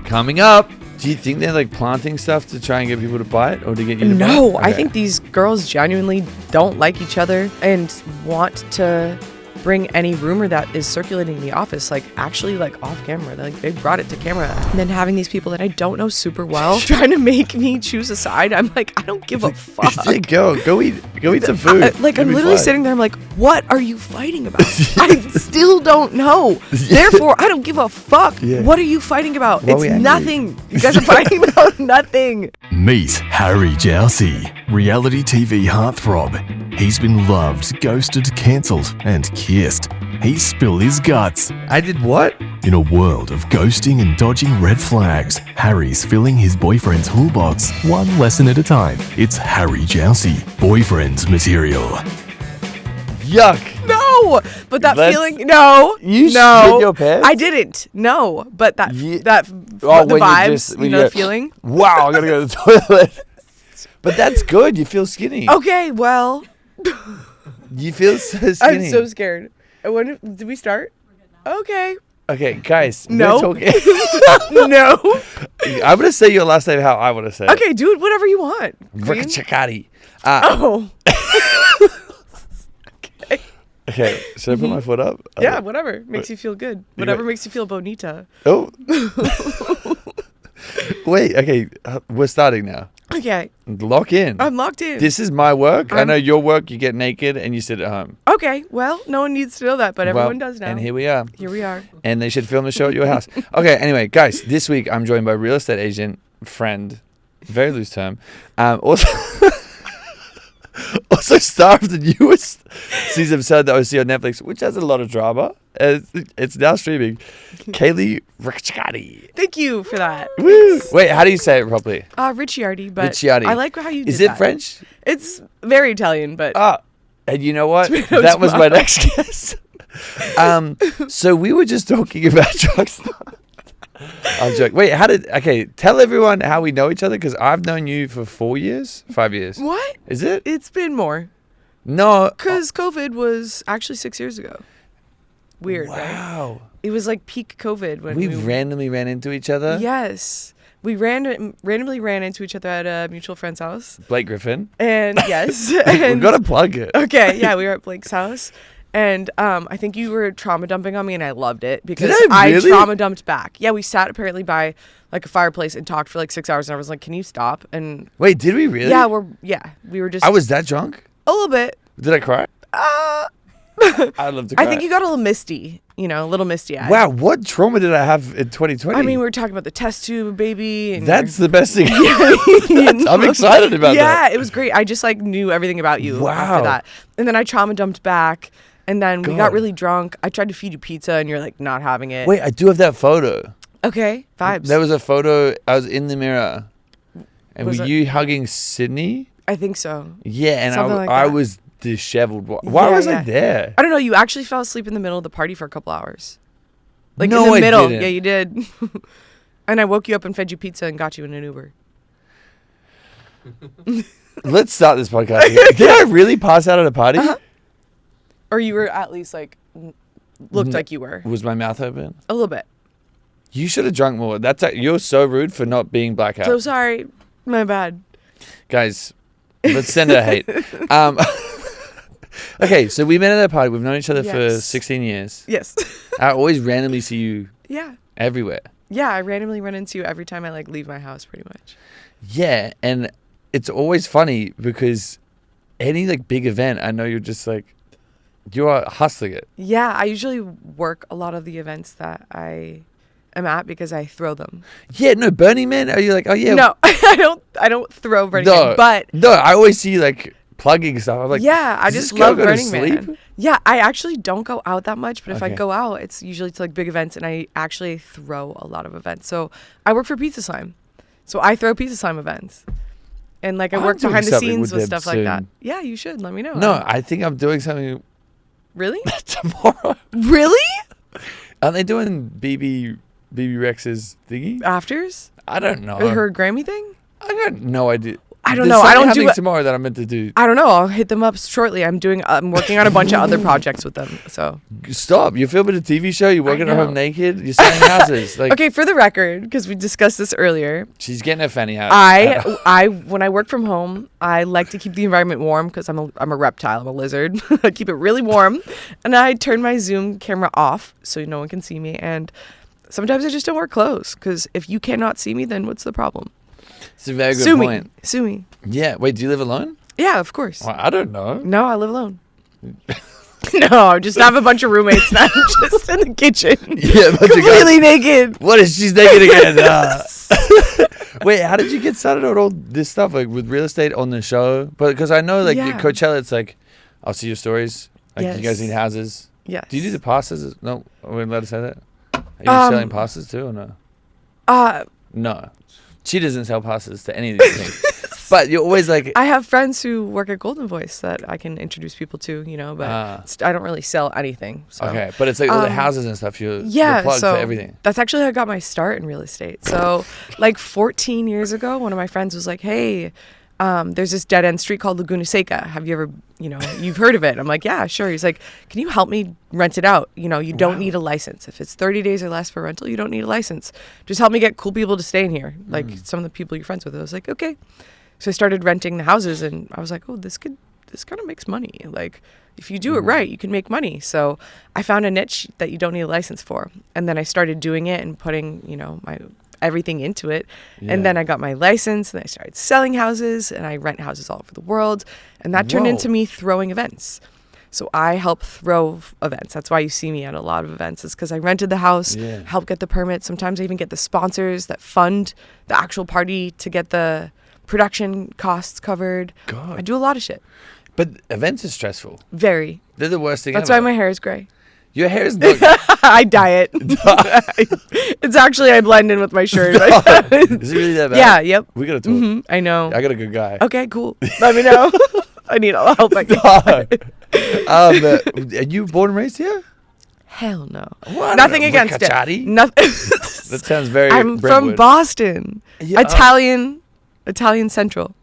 coming up. Do you think they're like planting stuff to try and get people to buy it or to get you to buy it? No, I think these girls genuinely don't like each other and want to bring any rumor that is circulating in the office, like actually like off camera. They brought it to camera. And then having these people that I don't know super well trying to make me choose a side. I'm like, I don't give a fuck. Yeah, go eat some food. I'm literally sitting there. I'm like, what are you fighting about? I still don't know. Therefore, I don't give a fuck. Yeah. What are you fighting about? It's nothing. You guys are fighting about nothing. Meet Harry Jowsey, reality TV heartthrob. He's been loved, ghosted, cancelled, and kissed. He spilled his guts. I did what? In a world of ghosting and dodging red flags, Harry's filling his boyfriend's toolbox one lesson at a time. It's Harry Jowsey, boyfriend's material. Yuck. No, but that feeling, no. You shit your pants? I didn't. No, but the vibes, the feeling. Wow, I gotta go to the toilet. But that's good. You feel skinny. Okay, well. You feel so skinny. I'm so scared. Did we start? Okay. Okay, guys. No. We're talking. No. I'm going to say your last name how I want to say it. Okay, dude, whatever you want. Ricciardi. Oh. Okay, should I put my foot up? Yeah, whatever. Makes you feel good. Whatever makes you feel bonita. Oh. Wait, okay. We're starting now. Okay. Lock in. I'm locked in. This is my work. I know your work. You get naked and you sit at home. Okay. Well, no one needs to know that, but everyone does now. And here we are. Here we are. And they should film the show at your house. Okay, anyway, guys, this week I'm joined by real estate agent, friend, very loose term. Also star of the newest season of Sad That I See on Netflix, which has a lot of drama. It's now streaming. Kaylee Ricciardi. Thank you for that. Woo. Wait, how do you say it properly? Ricciardi, but Ricciardi. I like how you did Is it that. French? It's very Italian, but... And you know what? That was my next guess. So we were just talking about drugs. I'm joking. Wait, tell everyone how we know each other, because I've known you for 5 years. What? Is it? It's been more. No. Because COVID was actually 6 years ago. Weird, right? Wow. It was like peak COVID when we randomly ran into each other. Yes. We randomly ran into each other at a mutual friend's house. Blake Griffin. And yes. We've got to plug it. Okay, yeah, we were at Blake's house. And I think you were trauma dumping on me, and I loved it because Did I really? I trauma dumped back. Yeah, we sat apparently by like a fireplace and talked for like 6 hours, and I was like, "Can you stop?" And wait, did we really? Yeah, we were just. I was that drunk? A little bit. Did I cry? I'd love to cry. I think you got a little misty. A little misty eyed. Wow, what trauma did I have in 2020? I mean, we were talking about the test tube baby. And that's the best thing. I'm excited about that. Yeah, it was great. I just like knew everything about you after that. And then I trauma dumped back. And then we got really drunk. I tried to feed you pizza, and you're like not having it. Wait, I do have that photo. Okay, vibes. There was a photo. I was in the mirror. And were you hugging Sydney? I think so. Yeah, and I was disheveled. Why was I there? I don't know. You actually fell asleep in the middle of the party for a couple hours. Like no, in the middle. I didn't. Yeah, you did. And I woke you up and fed you pizza and got you in an Uber. Let's start this podcast again. Did I really pass out at a party? Uh-huh. Or you were at least like, looked like you were. Was my mouth open? A little bit. You should have drunk more. You're so rude for not being blackout. So sorry. My bad. Guys, let's send her hate. Okay, so we met at a party. We've known each other for 16 years. Yes. I always randomly see you everywhere. Yeah, I randomly run into you every time I like leave my house pretty much. Yeah, and it's always funny because any like big event, I know you're just like, you are hustling it. Yeah, I usually work a lot of the events that I am at because I throw them. Yeah, no, Burning Man? Are you like, oh yeah? No, I don't throw Burning Man, but... No, I always see like plugging stuff. I'm like, yeah, I just love Burning Man. Yeah, I actually don't go out that much, but if I go out, it's usually to like big events, and I actually throw a lot of events. So I work for Pizza Slime. So I throw Pizza Slime events. And like I work behind the scenes with stuff like that. Yeah, you should. Let me know. No, I think I'm doing something... Really? Tomorrow. Really? Aren't they doing BB Rex's thingy? Afters? I don't know. Or her Grammy thing? I got no idea. I don't know. I don't do tomorrow that I'm meant to do. I don't know. I'll hit them up shortly. I'm working on a bunch of other projects with them. So stop. You're filming a TV show. You're working at home naked. You're selling houses. Like, okay, for the record, because we discussed this earlier. She's getting her fanny out. When I work from home, I like to keep the environment warm because I'm a reptile. I'm a lizard. I keep it really warm, and I turn my Zoom camera off so no one can see me. And sometimes I just don't wear clothes because if you cannot see me, then what's the problem? It's a very good point. Sue me. Yeah. Wait, do you live alone? Yeah, of course. Well, I don't know. No, I live alone. No, I just have a bunch of roommates and I'm just in the kitchen. Yeah, completely naked. What is she's naked again? Wait, how did you get started on all this stuff, like with real estate on the show? But because I know, like Coachella, it's like I'll see your stories. Like you guys need houses. Yeah. Do you do the passes? No, are we allowed to say that? Are you selling passes too or no? No. She doesn't sell passes to any of these things. But you're always like... I have friends who work at Golden Voice that I can introduce people to, but I don't really sell anything. So. Okay, but it's like all the houses and stuff. You're plugged for everything. That's actually how I got my start in real estate. So like 14 years ago, one of my friends was like, hey... there's this dead-end street called Laguna Seca. Have you ever, you've heard of it? I'm like, yeah, sure. He's like, can you help me rent it out? You don't need a license. If it's 30 days or less for rental, you don't need a license. Just help me get cool people to stay in here. Like some of the people you're friends with. I was like, okay. So I started renting the houses and I was like, oh, this kind of makes money. Like if you do it right, you can make money. So I found a niche that you don't need a license for. And then I started doing it and putting, my everything into it. And then I got my license and I started selling houses and I rent houses all over the world. And that turned into me throwing events. So I help throw events. That's why you see me at a lot of events. It's because I rented the house, help get the permits. Sometimes I even get the sponsors that fund the actual party to get the production costs covered. God. I do a lot of shit. But events are stressful. Very. They're the worst thing That's ever. why my hair is gray. Your hair is not... I dye it. It's actually, I blend in with my shirt. Is it really that bad? Yeah, yep. We got to talk. I know. I got a good guy. Okay, cool. Let me know. I need all the help I can. Are you born and raised here? Hell no. What? Nothing against it. Nothing. That sounds very I'm Brentwood. from Boston. Yeah, Italian Central.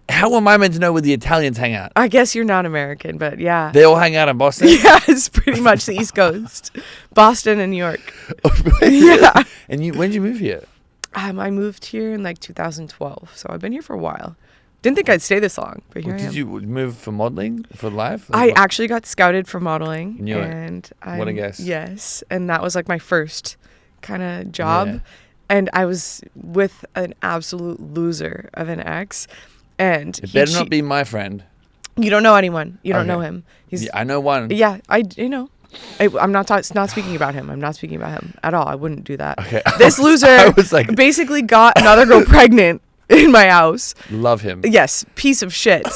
How am I meant to know where the Italians hang out? I guess you're not American, but yeah. They all hang out in Boston? Yeah, it's pretty much the East Coast. Boston and New York. Yeah. And when did you move here? I moved here in like 2012, so I've been here for a while. Didn't think I'd stay this long, but here I am. Did you move for modeling, for life? I actually got scouted for modeling. Knew it. What a guess. Yes, and that was like my first kind of job. Yeah. And I was with an absolute loser of an ex. And it better not be my friend. You don't know anyone. You don't know him. I know one. Yeah, I'm not speaking about him. I'm not speaking about him at all. I wouldn't do that. Okay. This loser basically got another girl pregnant in my house. Love him. Yes, piece of shit.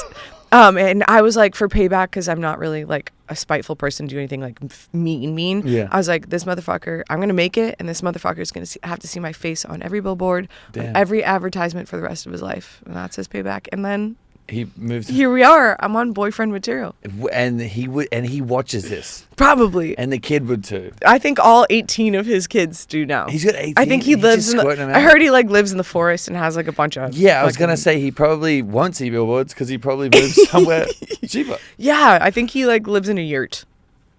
And I was like, for payback, because I'm not really like a spiteful person, do anything like mean. Yeah. I was like, this motherfucker, I'm going to make it. And this motherfucker is going to have to see my face on every billboard, on every advertisement for the rest of his life. And that's his payback. And then he moves. Here we are. I'm on boyfriend material. And he watches this. Probably. And the kid would too. I think all 18 of his kids do now. He's got 18. I think he lives in I heard he like lives in the forest and has like a bunch of. Yeah, I was going to say he probably won't see billboards because he probably moves somewhere cheaper. Yeah, I think he like lives in a yurt.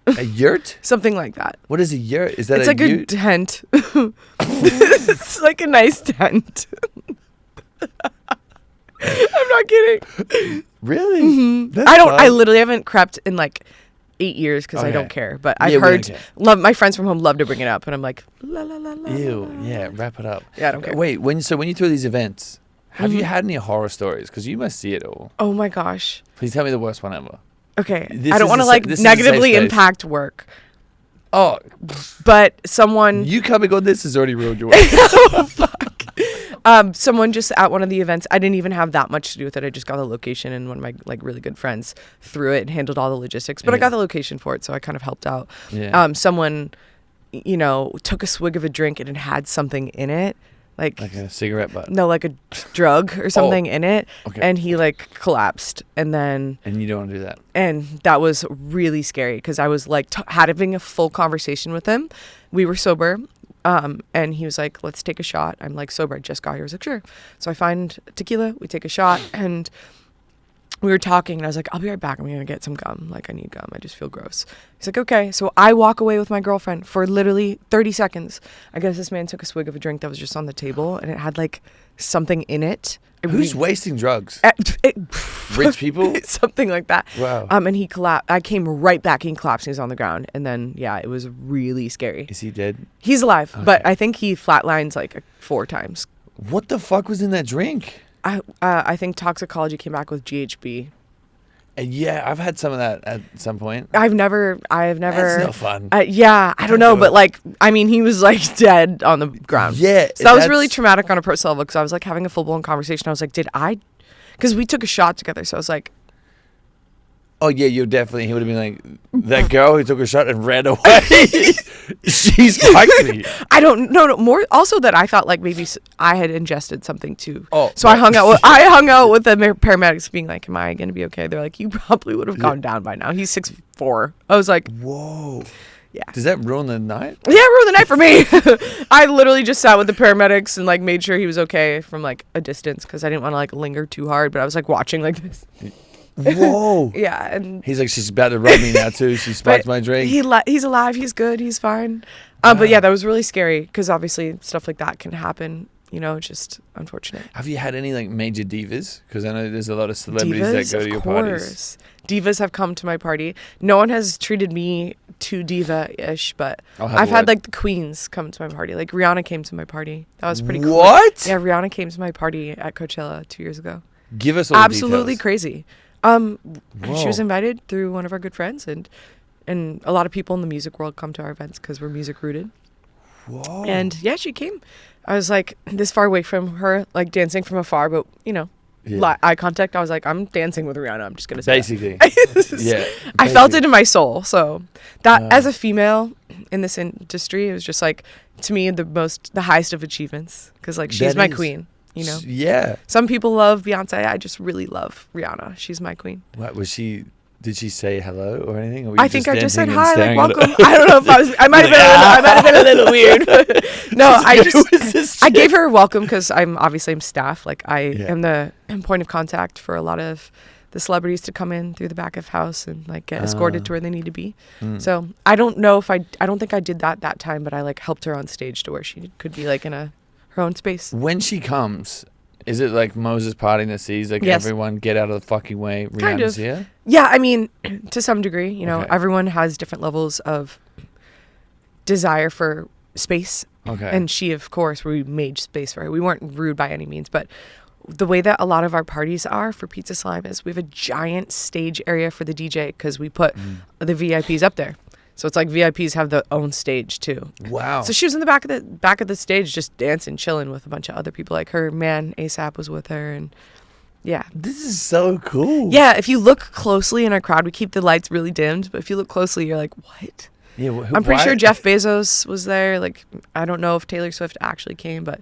A yurt? Something like that. What is a yurt? Is that it's like ute? A tent. It's like a nice tent. I'm not kidding. Really? Mm-hmm. I literally haven't crept in like 8 years because I don't care. But I've heard my friends from home love to bring it up, and I'm like, la la la la. Ew. Yeah, wrap it up. Yeah, I don't care. Wait, when you throw these events, have you had any horror stories? Because you must see it all. Oh my gosh. Please tell me the worst one ever. Okay, I don't want to like negatively impact work. Oh, but someone you coming on this has already ruined your work. Oh fuck. Someone just at one of the events, I didn't even have that much to do with it. I just got the location, and one of my like really good friends threw it and handled all the logistics. But I got the location for it, so I kind of helped out. Yeah. Someone, took a swig of a drink and it had something in it. Like a cigarette butt. No, like a drug or something in it. Okay. And he like collapsed, and you don't want to do that. And that was really scary because I was like having a full conversation with him. We were sober. And he was like, let's take a shot. I'm like, sober, I just got here. I was like, sure. So I find tequila, we take a shot, and we were talking, and I was like, I'll be right back. I'm going to get some gum. Like, I need gum. I just feel gross. He's like, okay. So I walk away with my girlfriend for literally 30 seconds. I guess this man took a swig of a drink that was just on the table, and it had like something in it. Who's wasting drugs? Rich people? Something like that. Wow. And he collapsed. I came right back. He collapsed. He was on the ground. And then, yeah, it was really scary. Is he dead? He's alive, Okay. but I think he flatlines like 4 times. What the fuck was in that drink? I think toxicology came back with GHB. Yeah, I've had some of that at some point. I've never. That's no fun. Yeah, I don't know, but like, I mean, he was like dead on the ground. Yeah. So that was really traumatic on a personal level because I was like having a full blown conversation. I was like, because we took a shot together. So I was like, oh yeah, he would have been like, that girl who took a shot and ran away. She spiked me. I don't know. More also that I thought like maybe I had ingested something too. Oh, so I hung out with the paramedics, being like, "Am I gonna be okay?" They're like, "You probably would have gone down by now." He's 6'4". I was like, whoa. Yeah. Does that ruin the night? Yeah, ruined the night for me. I literally just sat with the paramedics and like made sure he was okay from like a distance because I didn't want to like linger too hard. But I was like watching like this. Whoa. Yeah, and he's like, she's about to rub me now too. She spiked my drink. He's alive. He's good. He's fine. But yeah, that was really scary because obviously stuff like that can happen. You know, just unfortunate. Have you had any like major divas? Because I know there's a lot of celebrities that go to your parties. Divas have come to my party. No one has treated me too diva-ish, but I've had like the queens come to my party. Like Rihanna came to my party. That was pretty cool. What? Yeah, Rihanna came to my party at Coachella 2 years ago. Give us all Absolutely the details. crazy. She was invited through one of our good friends, and a lot of people in the music world come to our events because we're music rooted. Whoa. And yeah, she came. I was like this far away from her, like dancing from afar, but you know, eye contact. I was like, I'm dancing with Rihanna. I'm just gonna say basically. Yeah. I felt it in my soul. So that as a female in this industry, it was just like to me the highest of achievements because like she's my queen. You know? Yeah. Some people love Beyonce. I just really love Rihanna. She's my queen. What was she? Did she say hello or anything? Or were you I think I just said dancing and hi, like staring welcome. I don't know if I might have been a little weird. No, I gave her a welcome because I'm staff. Like I am the point of contact for a lot of the celebrities to come in through the back of house and like get escorted to where they need to be. So I don't know if I don't think I did that time, but I like helped her on stage to where she could be like in her own space. When she comes, is it like Moses parting the seas? Like everyone get out of the fucking way. Rihanna's kind of. here? Yeah, I mean, to some degree, you know, everyone has different levels of desire for space. Okay. And she, of course, we made space for her. We weren't rude by any means, but the way that a lot of our parties are for Pizza Slime is we have a giant stage area for the DJ because we put the VIPs up there. So it's like VIPs have their own stage too. Wow. So she was in the back of the stage just dancing, chilling with a bunch of other people. Like her man ASAP was with her, and yeah. This is so cool. Yeah, if you look closely in our crowd, we keep the lights really dimmed, but if you look closely, you're like, what? Yeah, I'm pretty sure Jeff Bezos was there. Like, I don't know if Taylor Swift actually came, but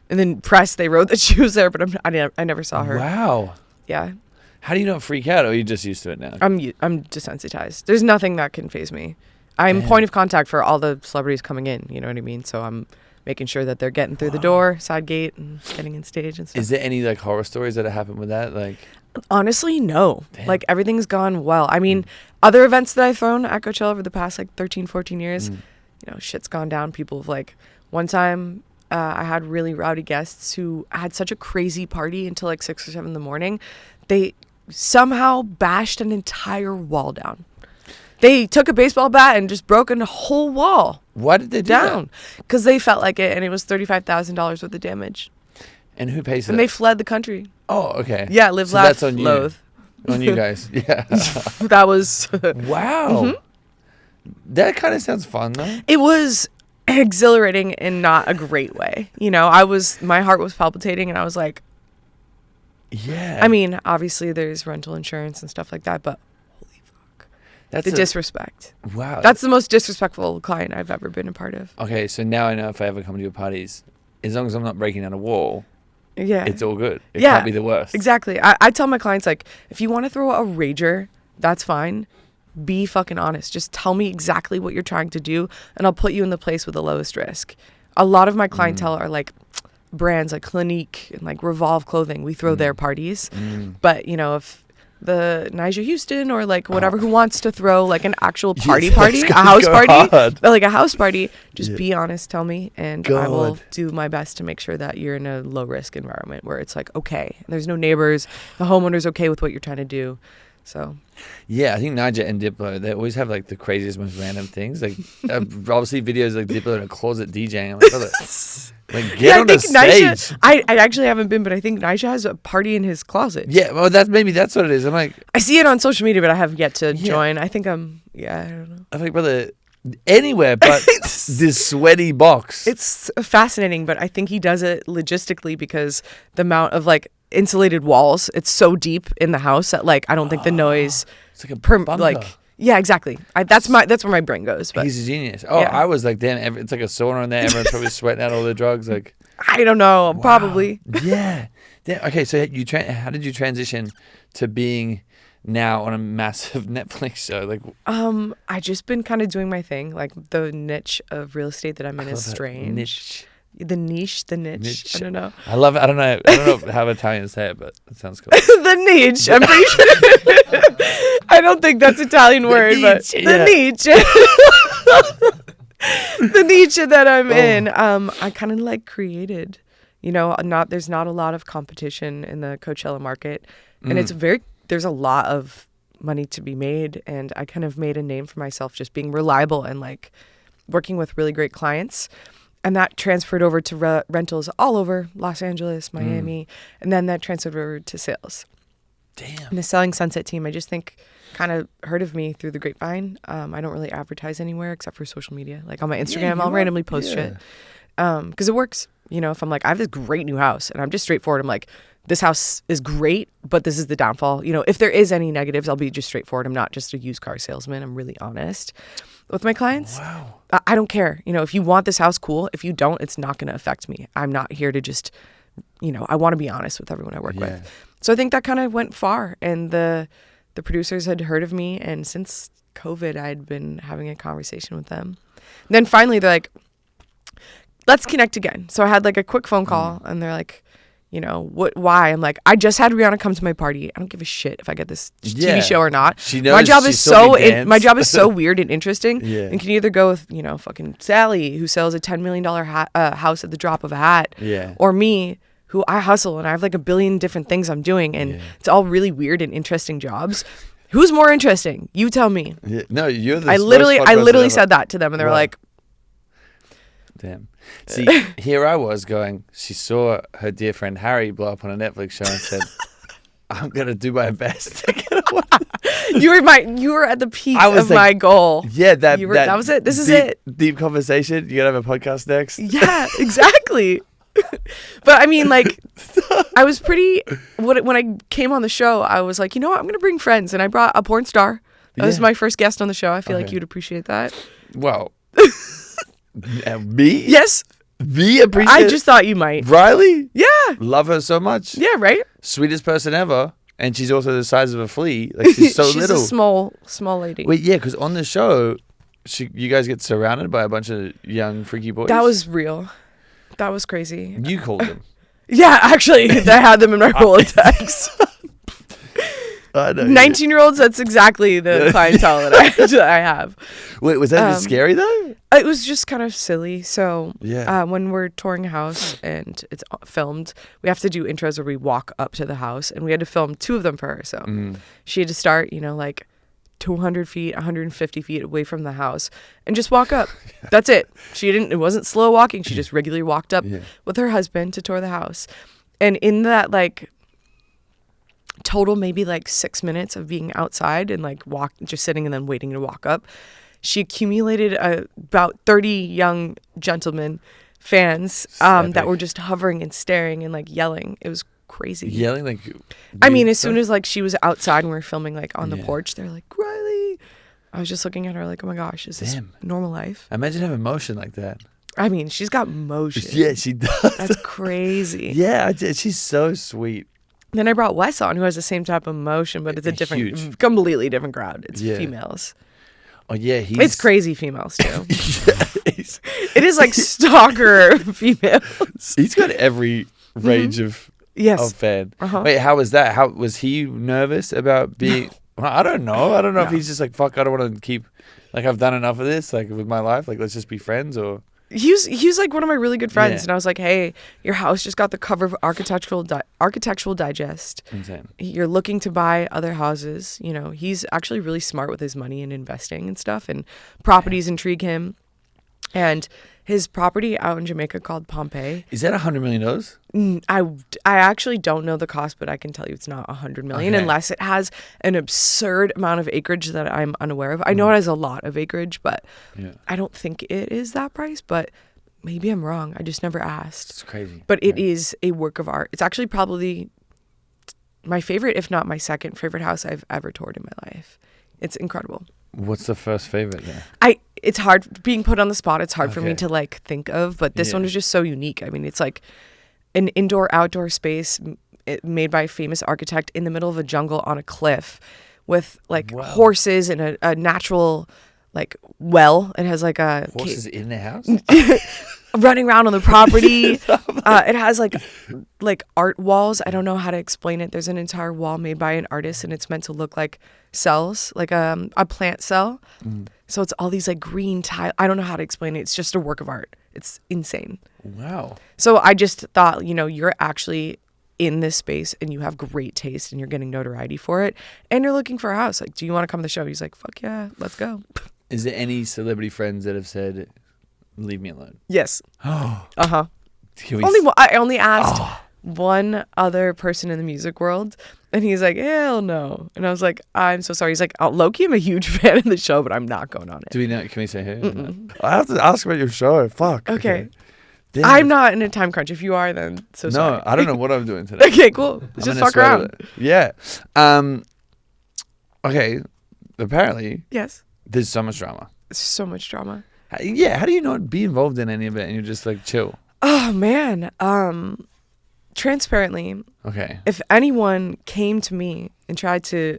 and then press they wrote that she was there, but I never saw her. Wow. Yeah. How do you not freak out, or are you just used to it now? I'm desensitized. There's nothing that can faze me. I'm point of contact for all the celebrities coming in. You know what I mean? So I'm making sure that they're getting through the door, side gate, and getting in stage and stuff. Is there any like horror stories that have happened with that? Like, honestly, no. Damn. Like everything's gone well. I mean, other events that I've thrown at Coachella over the past like 13, 14 years, you know, shit's gone down. People have like, one time I had really rowdy guests who had such a crazy party until like 6 or 7 in the morning. They somehow bashed an entire wall down. They took a baseball bat and just broke a whole wall. Why did they do down? Because they felt like it, and it was $35,000 worth of damage. And who pays for and that? they fled the country. Oh, okay. Yeah, live, so laugh, that's on loathe. You. On you guys. Yeah. That was... Wow. That kind of sounds fun, though. It was exhilarating in not a great way. You know, my heart was palpitating, and I was like... Yeah. I mean, obviously there's rental insurance and stuff like that, but holy fuck. That's the disrespect. Wow. That's the most disrespectful client I've ever been a part of. Okay, so now I know if I ever come to your parties, as long as I'm not breaking down a wall, it's all good. It can't be the worst. Exactly. I tell my clients, like, if you want to throw a rager, that's fine. Be fucking honest. Just tell me exactly what you're trying to do, and I'll put you in the place with the lowest risk. a lot of my clientele are like brands like Clinique and like Revolve clothing. We throw their parties. But, you know, if the Nyjah Houston or like whatever who wants to throw like an actual party, a house party, like a house party, just be honest, tell me, and I will do my best to make sure that you're in a low risk environment where it's like, okay, there's no neighbors, the homeowner's okay with what you're trying to do. So yeah, I think Nyjah and Diplo, they always have like the craziest, most random things. Like obviously videos like Diplo in a closet DJing. I'm like, brother, like get on the stage. I actually haven't been, but I think Nyjah has a party in his closet. Yeah, well that's what it is. I'm like, I see it on social media, but I have yet to join. I think I don't know. I'm like, brother, anywhere but this sweaty box. It's fascinating, but I think he does it logistically because the amount of like insulated walls, it's so deep in the house that like I don't think the noise. It's like a bunker. Like yeah, exactly. That's where my brain goes. But he's a genius. Oh, yeah. I was like, damn, it's like a sauna in there. Everyone's probably sweating out all the drugs. Like I don't know, probably. Yeah. Okay, so how did you transition to being now on a massive Netflix show? Like I just been kind of doing my thing. Like the niche of real estate that I'm in is strange. Niche. The niche. I don't know. I love it. I don't know how Italians say it, but it sounds cool. The niche. I'm pretty sure. I don't think that's Italian word, but the niche. The niche that I'm in. I kind of like created. You know, there's not a lot of competition in the Coachella market, and there's a lot of money to be made, and I kind of made a name for myself just being reliable and like working with really great clients. And that transferred over to rentals all over Los Angeles, Miami, and then that transferred over to sales. Damn. And the Selling Sunset team, I just think, kind of heard of me through the grapevine. I don't really advertise anywhere except for social media. Like on my Instagram, I'll randomly post shit because it works. You know, if I'm like, I have this great new house, and I'm just straightforward. I'm like, this house is great, but this is the downfall. You know, if there is any negatives, I'll be just straightforward. I'm not just a used car salesman. I'm really honest with my clients. Wow. I don't care. You know, if you want this house, cool. If you don't, it's not going to affect me. I'm not here to just, you know, I want to be honest with everyone I work with. So I think that kind of went far, and the producers had heard of me, and since COVID, I'd been having a conversation with them. And then finally, they're like, let's connect again. So I had like a quick phone call, and they're like, you know, why? I'm like, I just had Rihanna come to my party. I don't give a shit if I get this TV show or not. She knows my job is so weird and interesting. Yeah. And can you either go with, you know, fucking Sally, who sells a $10 million house at the drop of a hat, or me, who I hustle and I have like a billion different things I'm doing, and it's all really weird and interesting jobs. Who's more interesting? You tell me. Yeah. No, you're the I literally said that to them, and they were like, damn. See, here I was going, she saw her dear friend Harry blow up on a Netflix show and said, I'm going to do my best to get away. You were at the peak of my goal. Yeah, that was it. This is it. Deep conversation. You're going to have a podcast next? Yeah, exactly. But I mean, like, I was when I came on the show, I was like, you know what? I'm going to bring friends. And I brought a porn star. That was my first guest on the show. I feel like you'd appreciate that. Well, me? Yes. Me appreciate I just thought you might. Riley? Yeah. Love her so much. Yeah, right? Sweetest person ever. And she's also the size of a flea. Like, she's so little. She's a small lady. Wait, yeah, because on the show, you guys get surrounded by a bunch of young, freaky boys. That was real. That was crazy. You called them. Yeah, actually, I had them in my Rolodex. 19-year-olds, that's exactly the clientele that I have. Wait, was that scary though? It was just kind of silly. So yeah. When we're touring a house and it's filmed, we have to do intros where we walk up to the house, and we had to film 2 of them for her. So she had to start, you know, like 200 feet, 150 feet away from the house and just walk up. That's it. It wasn't slow walking. She just regularly walked up with her husband to tour the house. And in that, like, total maybe like 6 minutes of being outside and like just sitting and then waiting to walk up, she accumulated about 30 young gentlemen fans that were just hovering and staring and like yelling. It was crazy. Yelling like I mean, as soon as like she was outside and we were filming like on the porch, they're like, Riley. I was just looking at her like, oh my gosh, is this normal life? Imagine having motion like that. I mean, she's got motion. Yeah, she does. That's crazy. Yeah, she's so sweet. Then I brought Wes on, who has the same type of motion, but it's a completely different crowd. It's females. Oh yeah, It's crazy females too. he's, It is like stalker females. he's got every range of Yes. fan. Uh-huh. Wait, how was that? How was he nervous about being? Well, I don't know. I don't know if he's just like, fuck, I don't want to keep. Like, I've done enough of this. Like with my life. Like, let's just be friends. Or He was like one of my really good friends, Yeah. and I was like, "Hey, your house just got the cover of Architectural Digest. insane. You're looking to buy other houses. You know, he's actually really smart with his money and investing and stuff, and properties intrigue him. And his property out in Jamaica called Pompeii. Is that $100 million? I actually don't know the cost, but I can tell you it's not 100 million Okay. unless it has an absurd amount of acreage that I'm unaware of. I know it has a lot of acreage, but Yeah, I don't think it is that price, but maybe I'm wrong. I just never asked. it's crazy. But it is a work of art. It's actually probably my favorite, if not my second favorite house I've ever toured in my life. It's incredible. What's the first favorite there? It's hard being put on the spot. It's hard for me Okay. to like think of, but this one Yeah. is just so unique. I mean, it's like an indoor-outdoor space made by a famous architect in the middle of a jungle on a cliff with like Wow. horses and a natural like well. It has like a Horses in the house? running around on the property. It has like art walls. I don't know how to explain it. There's an entire wall made by an artist, and it's meant to look like cells, like a plant cell. So it's all these like green tile. I don't know how to explain it. It's just a work of art. It's insane. Wow. So I just thought, you're actually in this space and you have great taste and you're getting notoriety for it and you're looking for a house. Like, do you want to come to the show? He's like, fuck yeah, let's go. Is there any celebrity friends that have said, leave me alone? Yes. Uh-huh. Can we I only asked one other person in the music world, and he's like, hell no. And I was like, I'm so sorry. He's like, low-key, I'm a huge fan of the show, but I'm not going on it. Do we know? Can we say who? I have to ask about your show. Fuck. Okay. Damn. I'm not in a time crunch. If you are, then so sorry. No, I don't know what I'm doing today. Okay, cool. I'm Just gonna fuck sweat around. it. Yeah. Okay. Apparently, Yes. there's so much drama. So much drama. Yeah. How do you not be involved in any of it and you're just like chill? Oh, man. Transparently, Okay. if anyone came to me and tried to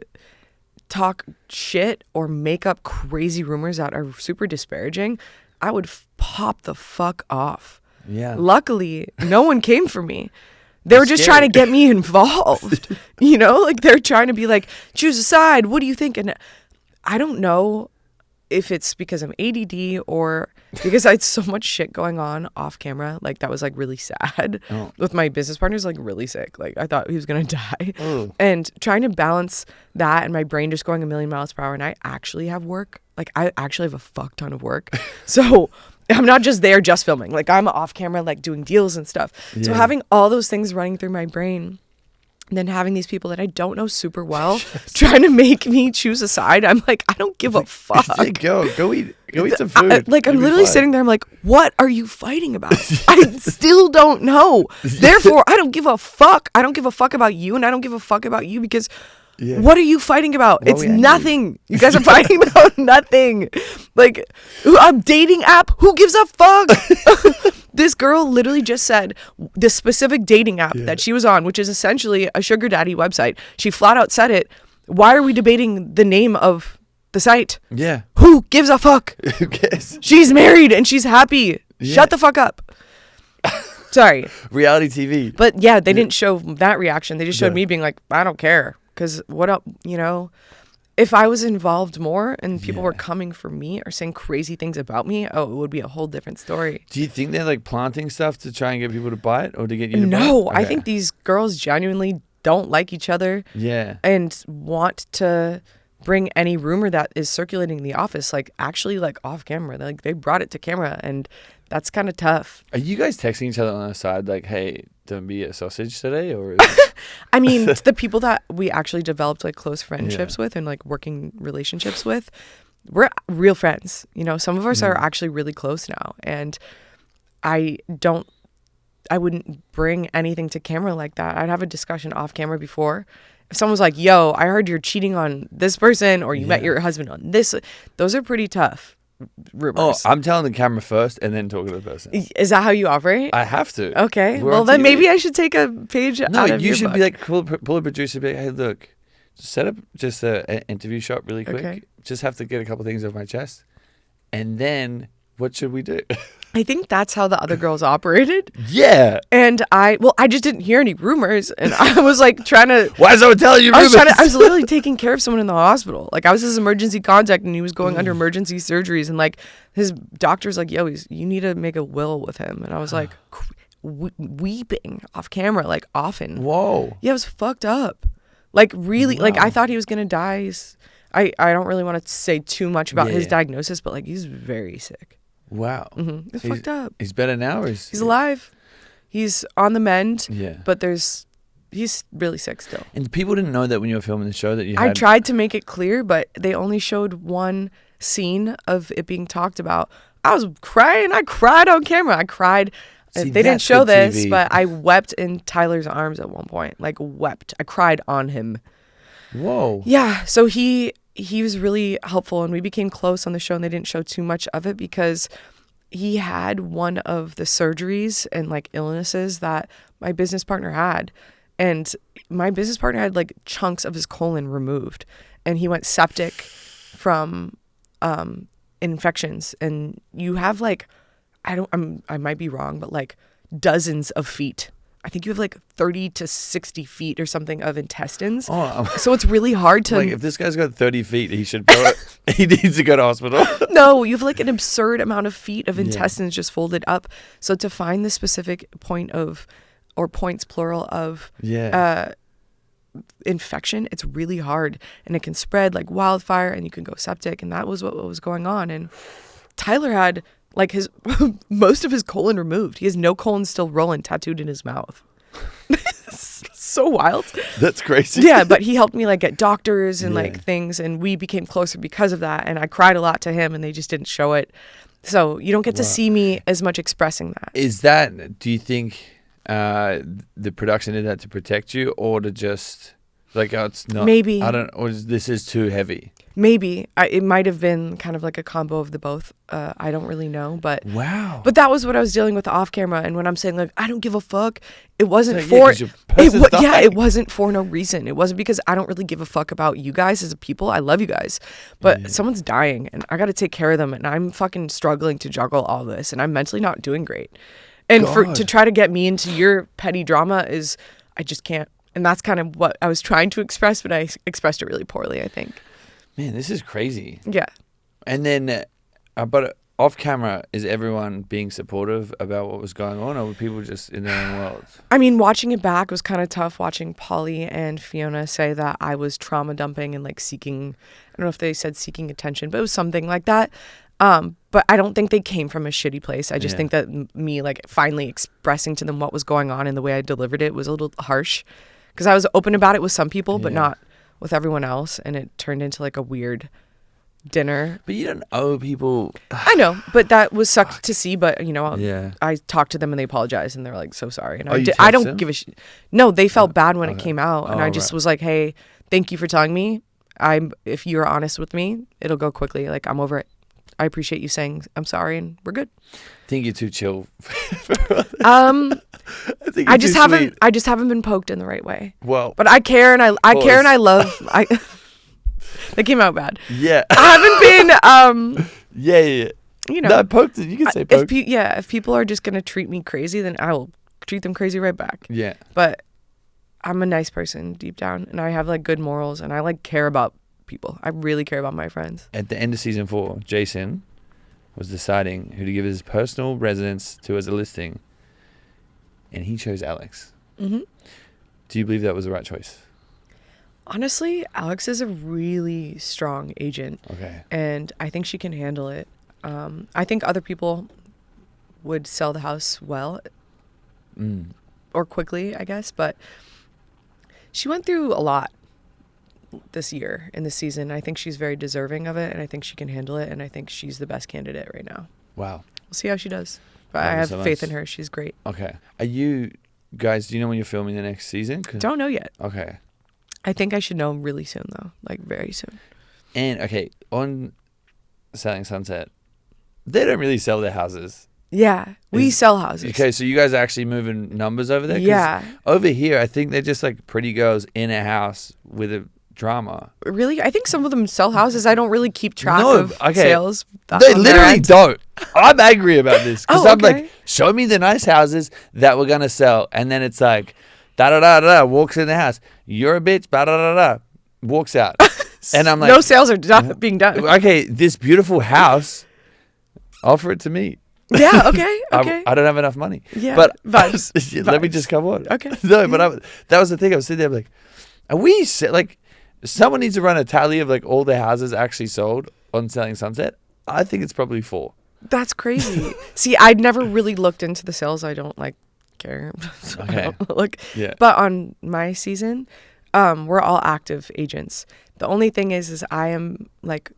talk shit or make up crazy rumors that are super disparaging, I would pop the fuck off. Yeah. Luckily, no one came for me. They were just scared. trying to get me involved. Like they're trying to be like, choose a side. What do you think? And I don't know if it's because I'm ADD or because I had so much shit going on off camera. Like that was like really sad Oh. with my business partner's like really sick. Like I thought he was going to die. Oh. And trying to balance that and my brain just going a million miles per hour. And I actually have work. Like I actually have a fuck ton of work. So I'm not just there just filming. Like I'm off camera, like doing deals and stuff. So Yeah. having all those things running through my brain, and then having these people that I don't know super well trying to make me choose a side, I'm like, I don't give a fuck. Yeah, go eat some food. I'm You'll be literally fine. sitting there. I'm like, what are you fighting about? I still don't know. Therefore, I don't give a fuck. I don't give a fuck about you, and I don't give a fuck about you because Yeah. what are you fighting about? What It's we angry? nothing. You guys are fighting about nothing. Like a dating app. Who gives a fuck? This girl literally just said the specific dating app that she was on, which is essentially a sugar daddy website. She flat out said it. Why are we debating the name of the site? Yeah. Who gives a fuck? Who cares? She's married and she's happy. Yeah. Shut the fuck up. Sorry. Reality TV. But yeah, they didn't show that reaction. They just showed Yeah. me being like, I don't care. Because what up, if I was involved more and people were Yeah. coming for me or saying crazy things about me, it would be a whole different story. Do you think they're like planting stuff to try and get people to buy it or to get you to No, buy it? I Okay. think these girls genuinely don't like each other Yeah. and want to bring any rumor that is circulating in the office, like actually like off camera. They brought it to camera, and that's kind of tough. Are you guys texting each other on the side like, hey, don't be a sausage today? Or I mean, it's the people that we actually developed like close friendships with and like working relationships with, we're real friends. Some of us are actually really close now, and I wouldn't bring anything to camera like that. I'd have a discussion off camera before. If someone's like, yo, I heard you're cheating on this person or you met your husband on this, those are pretty tough rumors. I'm telling the camera first and then talking to the person. Is that how you operate? I have to. Okay. We're well, on then TV. maybe I should take a page No, out of you your should book. be like, pull a producer, be like, hey, look, set up just an interview shot really quick. Okay. Just have to get a couple things off my chest. And then what should we do? I think that's how the other girls operated. Yeah. And I just didn't hear any rumors. And I was like trying to. Why is someone telling you rumors? I was literally taking care of someone in the hospital. Like I was his emergency contact and he was going under emergency surgeries. And like his doctor's like, yo, you need to make a will with him. And I was like weeping off camera, like often. Whoa. Yeah, it was fucked up. Like really, like I thought he was going to die. I don't really want to say too much about his diagnosis, but like he's very sick. Wow. Mm-hmm. It's fucked up. He's better now or he's alive. He's on the mend. Yeah. But he's really sick still. And people didn't know that when you were filming the show that you I tried to make it clear, but they only showed one scene of it being talked about. I was crying. I cried on camera. I cried. See, they didn't show good this, TV. but I wept in Tyler's arms at one point. Like wept. I cried on him. Whoa. Yeah. So he was really helpful and we became close on the show and they didn't show too much of it because he had one of the surgeries and like illnesses that my business partner had. And my business partner had like chunks of his colon removed and he went septic from infections. And you have like, I might be wrong, but like dozens of feet. I think you have like 30 to 60 feet or something of intestines. Oh, so it's really hard to... Like if this guy's got 30 feet, he should go... he needs to go to hospital. No, you have like an absurd amount of feet of intestines just folded up. So to find the specific point of, or points plural of infection, it's really hard. And it can spread like wildfire and you can go septic. And that was what was going on. And Tyler had... like most of his colon removed. He has no colon still rolling tattooed in his mouth. So wild. That's crazy. Yeah, but he helped me like get doctors and like things and we became closer because of that. And I cried a lot to him and they just didn't show it. So you don't get to see me as much expressing that. Is that, do you think the production did that to protect you or to just like, oh, it's not, maybe, I don't, or this is too heavy? Maybe it might have been kind of like a combo of the both. I don't really know, but wow. But that was what I was dealing with off camera. And when I'm saying like I don't give a fuck, it wasn't like, for it wasn't for no reason. It wasn't because I don't really give a fuck about you guys as a people. I love you guys, but someone's dying and I got to take care of them. And I'm fucking struggling to juggle all this, and I'm mentally not doing great. And to try to get me into your petty drama is I just can't. And that's kind of what I was trying to express, but I expressed it really poorly, I think. Man, this is crazy. Yeah. And then, but off camera, is everyone being supportive about what was going on, or were people just in their own worlds? I mean, watching it back was kind of tough, watching Polly and Fiona say that I was trauma dumping and like seeking, I don't know if they said seeking attention, but it was something like that. But I don't think they came from a shitty place. I just think that me like finally expressing to them what was going on and the way I delivered it was a little harsh. Because I was open about it with some people, but not with everyone else. And it turned into like a weird dinner. But you don't owe people... I know, but that was sucked to see. But, you know, Yeah. I talked to them and they apologized and they were like, so sorry. And Oh, you I text don't them? give a shit. No, they felt bad when it came out. And Oh, I just right. was like, hey, thank you for telling me. If you're honest with me, it'll go quickly. Like, I'm over it. I appreciate you saying I'm sorry and we're good. I think you're too chill. I just haven't been poked in the right way. Well, But I care and I care and I love that came out bad. yeah. I haven't been Yeah. you know, No, poked. You can say poked. if people are just gonna treat me crazy, then I will treat them crazy right back. Yeah. But I'm a nice person deep down and I have like good morals and I like care about people. I really care about my friends. At the end of season 4, Jason was deciding who to give his personal residence to as a listing, and he chose Alex. Mm-hmm. Do you believe that was the right choice? Honestly, Alex is a really strong agent. Okay. And I think she can handle it. I think other people would sell the house well or quickly, I guess. But she went through a lot this year in this season. I think she's very deserving of it, and I think she can handle it, and I think she's the best candidate right now. Wow. We'll see how she does. But Thank I you have so faith much. in her. She's great. Okay. Are you guys, do you know when you're filming the next season? Don't know yet. Okay. I think I should know really soon, though. Like, very soon. And, okay, on Selling Sunset, they don't really sell their houses. Yeah. We sell houses. Okay, so you guys are actually moving numbers over there? 'Cause Yeah. over here, I think they're just like pretty girls in a house with a drama. Really? I think some of them sell houses. I don't really keep track of sales. They literally don't. I'm angry about this because I'm okay. like, show me the nice houses that we're going to sell. And then it's like, da-da-da-da, walks in the house. You're a bitch, da-da-da-da, walks out. And I'm like, no sales are being done. Okay, this beautiful house, offer it to me. Yeah, okay, okay. I don't have enough money. Yeah, but vibes. Let me just come on. Okay. No, but that was the thing. I was sitting there like, are we like, someone needs to run a tally of like all the houses actually sold on Selling Sunset. I think it's probably 4. That's crazy. See, I'd never really looked into the sales. I don't like care. So Okay. I don't look. Yeah. But on my season, we're all active agents. The only thing is I am like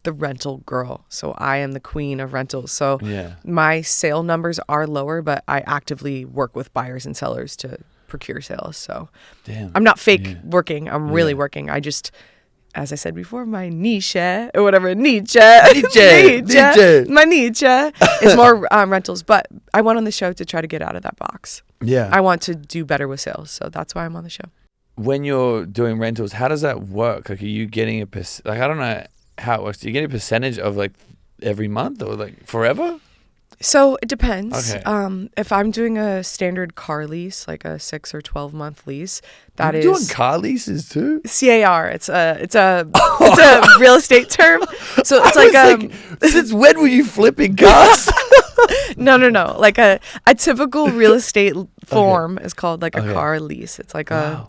the rental girl. So I am the queen of rentals. So my sale numbers are lower, but I actively work with buyers and sellers to procure sales. So I'm not fake working. I'm really working. I just, as I said before, my niche or whatever, my niche is more rentals. But I went on the show to try to get out of that box. Yeah. I want to do better with sales. So that's why I'm on the show. When you're doing rentals, how does that work? Like, are you getting I don't know how it works. Do you get a percentage of like every month or like forever? So it depends. Okay. If I'm doing a standard car lease, like a 6 or 12 month lease, that You're is doing car leases too? CAR. It's a real estate term. So it's like since when were you flipping cars? No. Like a typical real estate form is called like a car lease. It's like a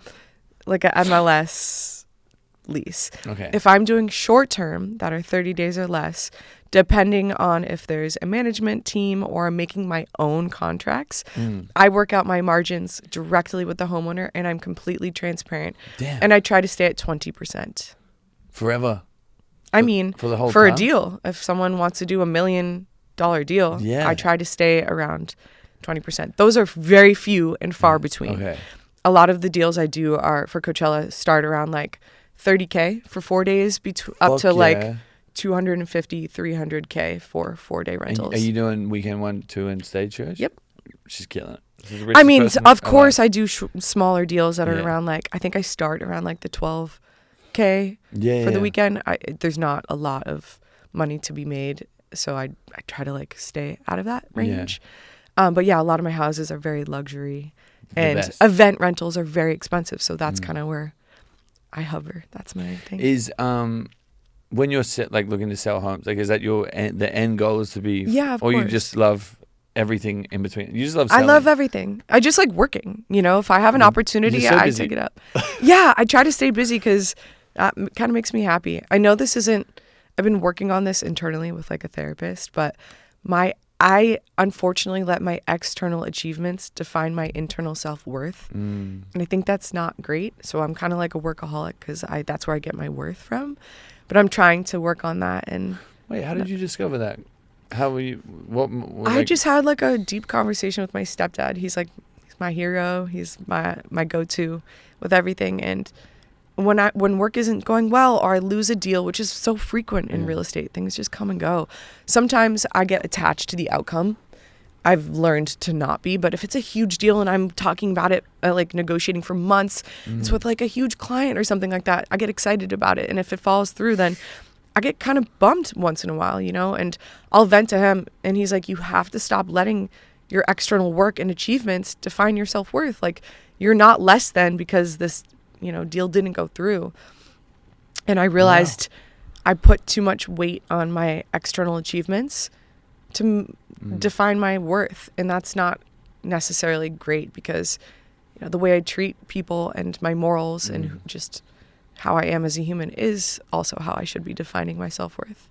MLS lease. Okay. If I'm doing short term that are 30 days or less, depending on if there's a management team or I'm making my own contracts, I work out my margins directly with the homeowner and I'm completely transparent. Damn. And I try to stay at 20%. Forever? I mean, for the whole for time? a deal, if someone wants to do $1 million deal, I try to stay around 20%. Those are very few and far between. Okay. A lot of the deals I do are for Coachella start around like $30K for 4 days up to like $250, $300K for 4-day rentals. Are you doing weekend 1, 2 and stage shows? Yep. She's killing it. I mean, of course I do smaller deals that are around like, I think I start around like the $12K for the weekend. There's not a lot of money to be made. So I try to like stay out of that range. But yeah, a lot of my houses are very luxury and event rentals are very expensive. So that's kind of where I hover. That's my thing. Is when you're looking to sell homes, like, is that the end goal is to be? Yeah, of course. You just love everything in between? You just love selling? I love everything. I just like working. You know, if I have an opportunity, I take it up. Yeah, I try to stay busy because that kind of makes me happy. I know this isn't. I've been working on this internally with like a therapist, but I unfortunately let my external achievements define my internal self-worth. And I think that's not great. So I'm kind of like a workaholic because that's where I get my worth from. But I'm trying to work on that. And wait, how did you discover that? How were you? I just had like a deep conversation with my stepdad. He's my hero. He's my go-to with everything. And when work isn't going well or I lose a deal, which is so frequent in real estate, things just come and go. Sometimes I get attached to the outcome. I've learned to not be, but if it's a huge deal and I'm talking about it, like negotiating for months, it's with like a huge client or something like that, I get excited about it. And if it falls through, then I get kind of bummed once in a while, you know, and I'll vent to him and he's like, you have to stop letting your external work and achievements define your self-worth. Like, you're not less than because this, you know, deal didn't go through. And I realized I put too much weight on my external achievements to define my worth. And that's not necessarily great because, you know, the way I treat people and my morals and just how I am as a human is also how I should be defining my self-worth.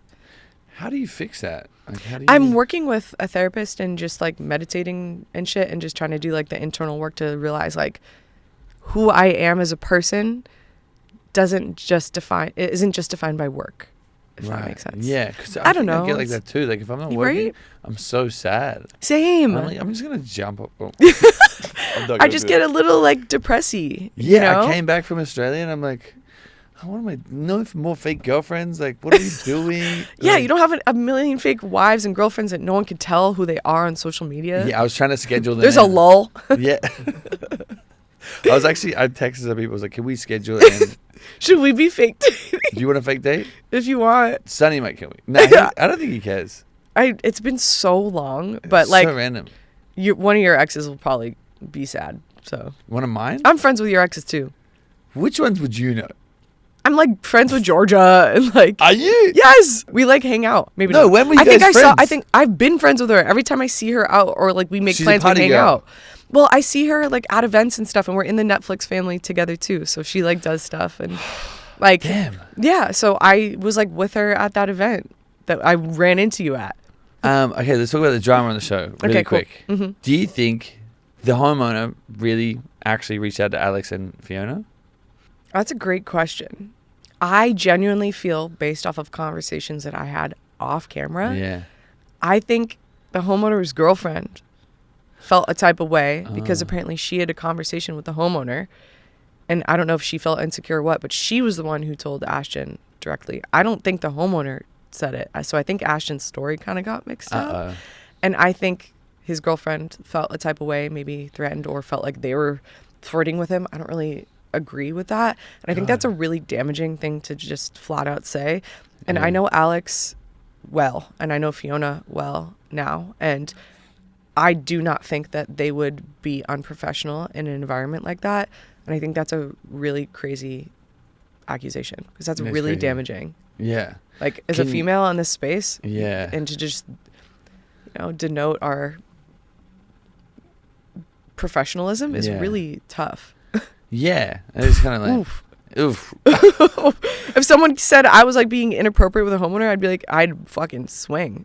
How do you fix that? Like, I'm working with a therapist and just like meditating and shit and just trying to do like the internal work to realize like who I am as a person isn't just defined by work. If that makes sense. Yeah, because I don't know. I get like that too. Like if I'm not working, I'm so sad. Same. I'm just gonna jump up. I just get a little like depressy. Yeah, you know? I came back from Australia and I'm like, what am I? No more fake girlfriends. Like, what are we doing? Yeah, like, you don't have a million fake wives and girlfriends that no one can tell who they are on social media. Yeah, I was trying to schedule them. There's a lull. Yeah. I texted some people. I was like, can we schedule it? And Should we be fake dating? Do you want a fake date? If you want. Sonny might kill me. No, I don't think he cares. It's been so long, but like so random. one of your exes will probably be sad. So One of mine? I'm friends with your exes too. Which ones would you know? I'm like friends with Georgia and like. Are you? Yes, we like hang out. Maybe No, not. when were you I think guys I friends? think I've been friends with her. Every time I see her out or like we make She's a plans, we party hang girl. out. Well, I see her like at events and stuff, and we're in the Netflix family together too. So she like does stuff and like. Damn. Yeah, so I was like with her at that event that I ran into you at. Okay, let's talk about the drama on the show really Okay, cool. quick. Mm-hmm. Do you think the homeowner really actually reached out to Alex and Fiona? That's a great question. I genuinely feel, based off of conversations that I had off camera, Yeah. I think the homeowner's girlfriend felt a type of way because apparently she had a conversation with the homeowner. And I don't know if she felt insecure or what, but she was the one who told Ashton directly. I don't think the homeowner said it. So I think Ashton's story kind of got mixed up. And I think his girlfriend felt a type of way, maybe threatened or felt like they were flirting with him. I don't really agree with that. And I think that's a really damaging thing to just flat out say. And I know Alex well, and I know Fiona well now. And I do not think that they would be unprofessional in an environment like that. And I think that's a really crazy accusation because that's really crazy. damaging. Yeah. Like as a female in this space, Yeah. and to just, denote our professionalism is really tough. Yeah. It's kind of like, oof. If someone said I was like being inappropriate with a homeowner, I'd be like, I'd fucking swing.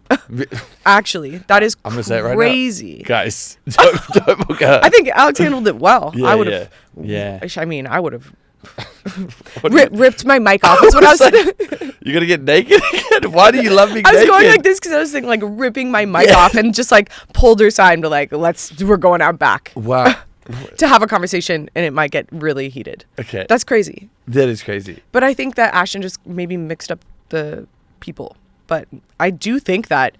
Actually, that is I'm gonna say it right now. crazy. Guys, don't book her. I think Alex handled it well. Yeah, I would have. Yeah. I mean, I would have ripped my mic off. That's what I was saying. You're gonna get naked again? Why do you love being I was naked? going like this because I was thinking like ripping my mic off and just like pulled her side to like, we're going out back. Wow. To have a conversation and it might get really heated. Okay. That's crazy. That is crazy. But I think that Ashton just maybe mixed up the people. But I do think that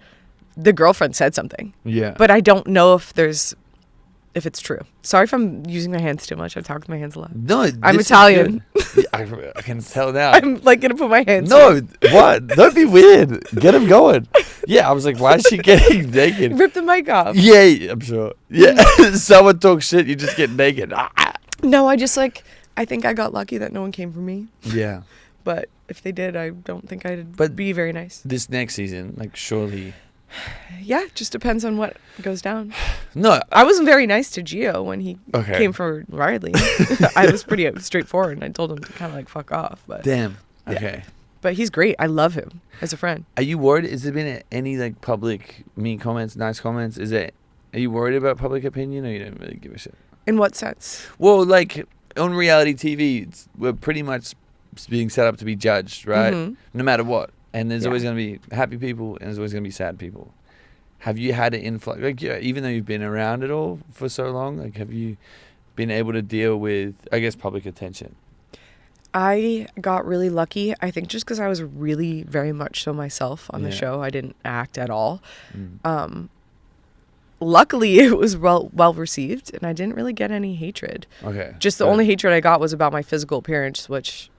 the girlfriend said something. Yeah. But I don't know if it's true. Sorry if I'm using my hands too much. I talk with my hands a lot. No, I'm this is Italian. good. I can tell now. I'm like gonna put my hands. No, what? Don't be weird. Get him going. Yeah, I was like, why is she getting naked? Rip the mic off. Yeah, I'm sure. Yeah, someone talks shit, you just get naked. No, I think I got lucky that no one came for me. Yeah. But if they did, I don't think I'd But be very nice. This next season, like, surely. Yeah, it just depends on what goes down. No, I wasn't very nice to Gio when he Okay. came for Riley. I was pretty straightforward and I told him to kind of like fuck off. But damn. Yeah. Okay. But he's great. I love him as a friend. Are you worried? Has there been any like public mean comments, nice comments? Are you worried about public opinion, or you don't really give a shit? In what sense? Well, like on reality TV, we're pretty much being set up to be judged, right? Mhm. No matter what. And there's Yeah. always going to be happy people, and there's always going to be sad people. Have you had an influx? Like, even though you've been around it all for so long, like, have you been able to deal with, I guess, public attention? I got really lucky. I think just because I was really very much so myself on the show. I didn't act at all. Luckily, it was well received, and I didn't really get any hatred. Okay. Just the only hatred I got was about my physical appearance, which,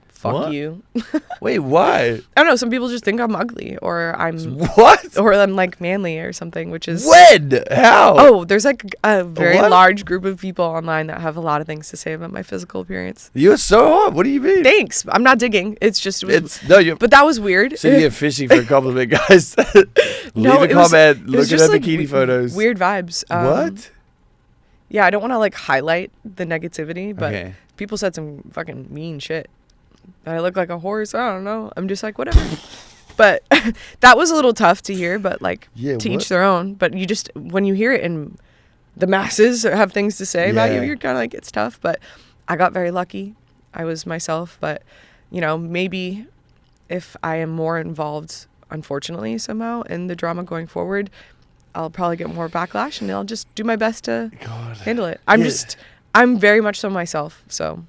fuck What? you. Wait, why? I don't know. Some people just think I'm ugly, or I'm What? or I'm like manly or something, which is When? How? Oh, there's like a very What? large group of people online that have a lot of things to say about my physical appearance. You're so hot. What do you mean? Thanks. I'm not digging. It's just No, but that was weird. So you're fishing for a compliment, guys. No, Leave a it was- comment. it Look was at just, her like, bikini photos. Weird vibes. What? Yeah, I don't want to like highlight the negativity, but Okay. people said some fucking mean shit. That I look like a horse. I don't know. I'm just like, whatever. But that was a little tough to hear, but like Yeah, to what? each their own. But you just, when you hear it and the masses have things to say about you, Yeah. you're kind of like, it's tough. But I got very lucky. I was myself. But, maybe if I am more involved, unfortunately, somehow in the drama going forward, I'll probably get more backlash and I'll just do my best to handle it. I'm very much so myself. So.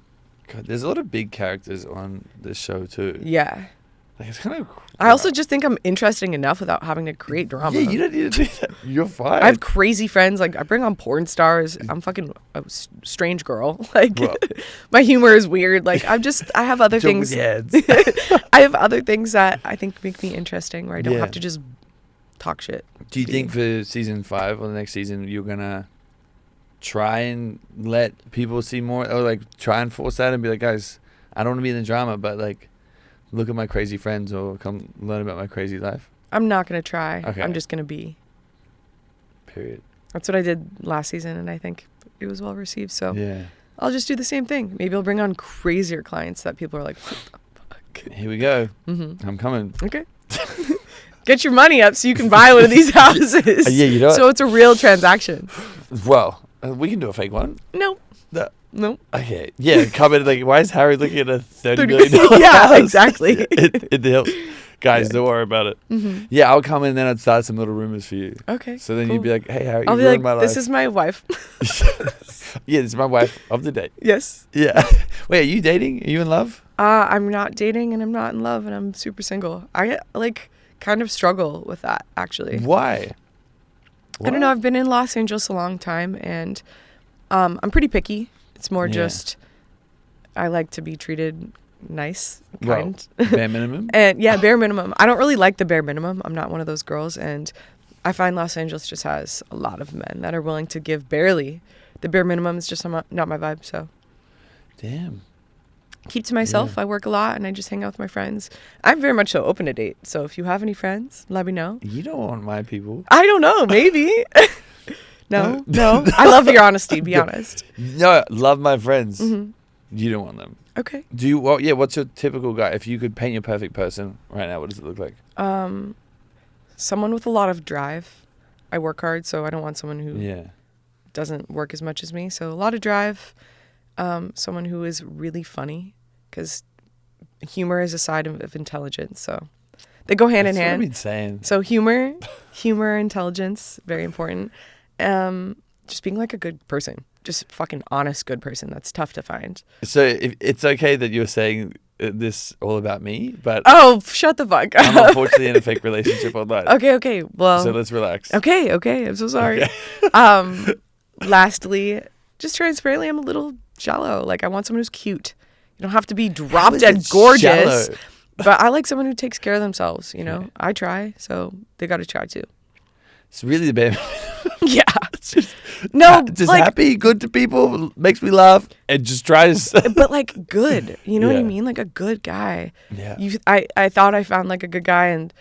God, there's a lot of big characters on this show too. Yeah. Like, it's kind of. I also just think I'm interesting enough without having to create drama. Yeah, you don't need to do that. You're fine. I have crazy friends. Like, I bring on porn stars. I'm fucking a strange girl. Like, Well, my humor is weird. Like, I have other things. I have other things that I think make me interesting where I don't have to just talk shit. Do you think for season 5 or the next season you're gonna try and let people see more, or like try and force that and be like, guys, I don't want to be in the drama, but like, look at my crazy friends or come learn about my crazy life? I'm not gonna try. Okay. I'm just gonna be. Period. That's what I did last season, and I think it was well received. So Yeah. I'll just do the same thing. Maybe I'll bring on crazier clients that people are like, what the fuck? Here we go. Mm-hmm. I'm coming. Okay. Get your money up so you can buy one of these houses. Yeah, you know. So it's a real transaction. Well, we can do a fake one. No. No. No. Okay. Yeah. Come in like, why is Harry looking at a $30 million Yeah, house exactly. in the hills? Guys, don't worry about it. Mm-hmm. Yeah, I'll come in and then I'd start some little rumors for you. Okay. So then cool. you'd be like, hey, Harry, I'll you be ruined like, my this life. is my wife. Yeah, this is my wife of the day. Yes. Yeah. Wait, are you dating? Are you in love? I'm not dating and I'm not in love and I'm super single. I like kind of struggle with that actually. Why? I don't know. I've been in Los Angeles a long time and I'm pretty picky. It's more just I like to be treated nice, kind. Well, bare minimum? And yeah, bare minimum. I don't really like the bare minimum. I'm not one of those girls. And I find Los Angeles just has a lot of men that are willing to give barely. The bare minimum is just not my vibe. So Damn. keep to myself. Yeah. I work a lot and I just hang out with my friends. I'm very much so open to date. So if you have any friends, let me know. You don't want my people. I don't know. Maybe. No. I love your honesty. Be honest. No, love my friends. Mm-hmm. You don't want them. Okay. Do you? Well, yeah. What's your typical guy? If you could paint your perfect person right now, what does it look like? Someone with a lot of drive. I work hard, so I don't want someone who doesn't work as much as me. So a lot of drive. Someone who is really funny, because humor is a side of intelligence. So they go hand in hand. That's what I've been saying. So humor, intelligence, very important. Just being like a good person, just fucking honest, good person. That's tough to find. So it's okay that you're saying this all about me, but Shut the fuck I'm up. unfortunately in a fake relationship online. Okay. Well, So let's relax. Okay. I'm so sorry. Okay. Lastly, just transparently, I'm a little shallow. Like I want someone who's cute. You don't have to be drop is dead it gorgeous, shallow? but I like someone who takes care of themselves. You know, I try, so they got to try too. It's really the bare. Yeah. No, just like, happy, good to people, makes me laugh, and just tries. but like good. You know what I Yeah. mean? Like a good guy. Yeah. I thought I found like a good guy, and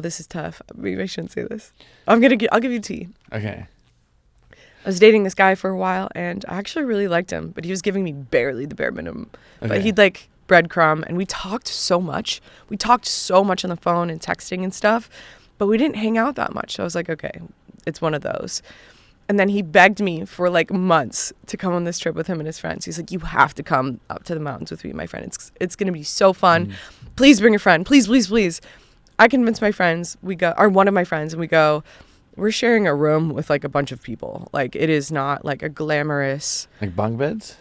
this is tough. Maybe I shouldn't say this. I'll give you tea. Okay. I was dating this guy for a while, and I actually really liked him, but he was giving me barely the bare minimum. Okay. But he'd like breadcrumb, and we talked so much. We talked so much on the phone and texting and stuff, but we didn't hang out that much. So I was like, okay, it's one of those. And then he begged me for like months to come on this trip with him and his friends. He's like, you have to come up to the mountains with me, my friend. It's going to be so fun. Please bring a friend. Please, please, please. I convinced my friends. One of my friends, and we go, we're sharing a room with like a bunch of people. Like it is not like a glamorous. Like bunk beds?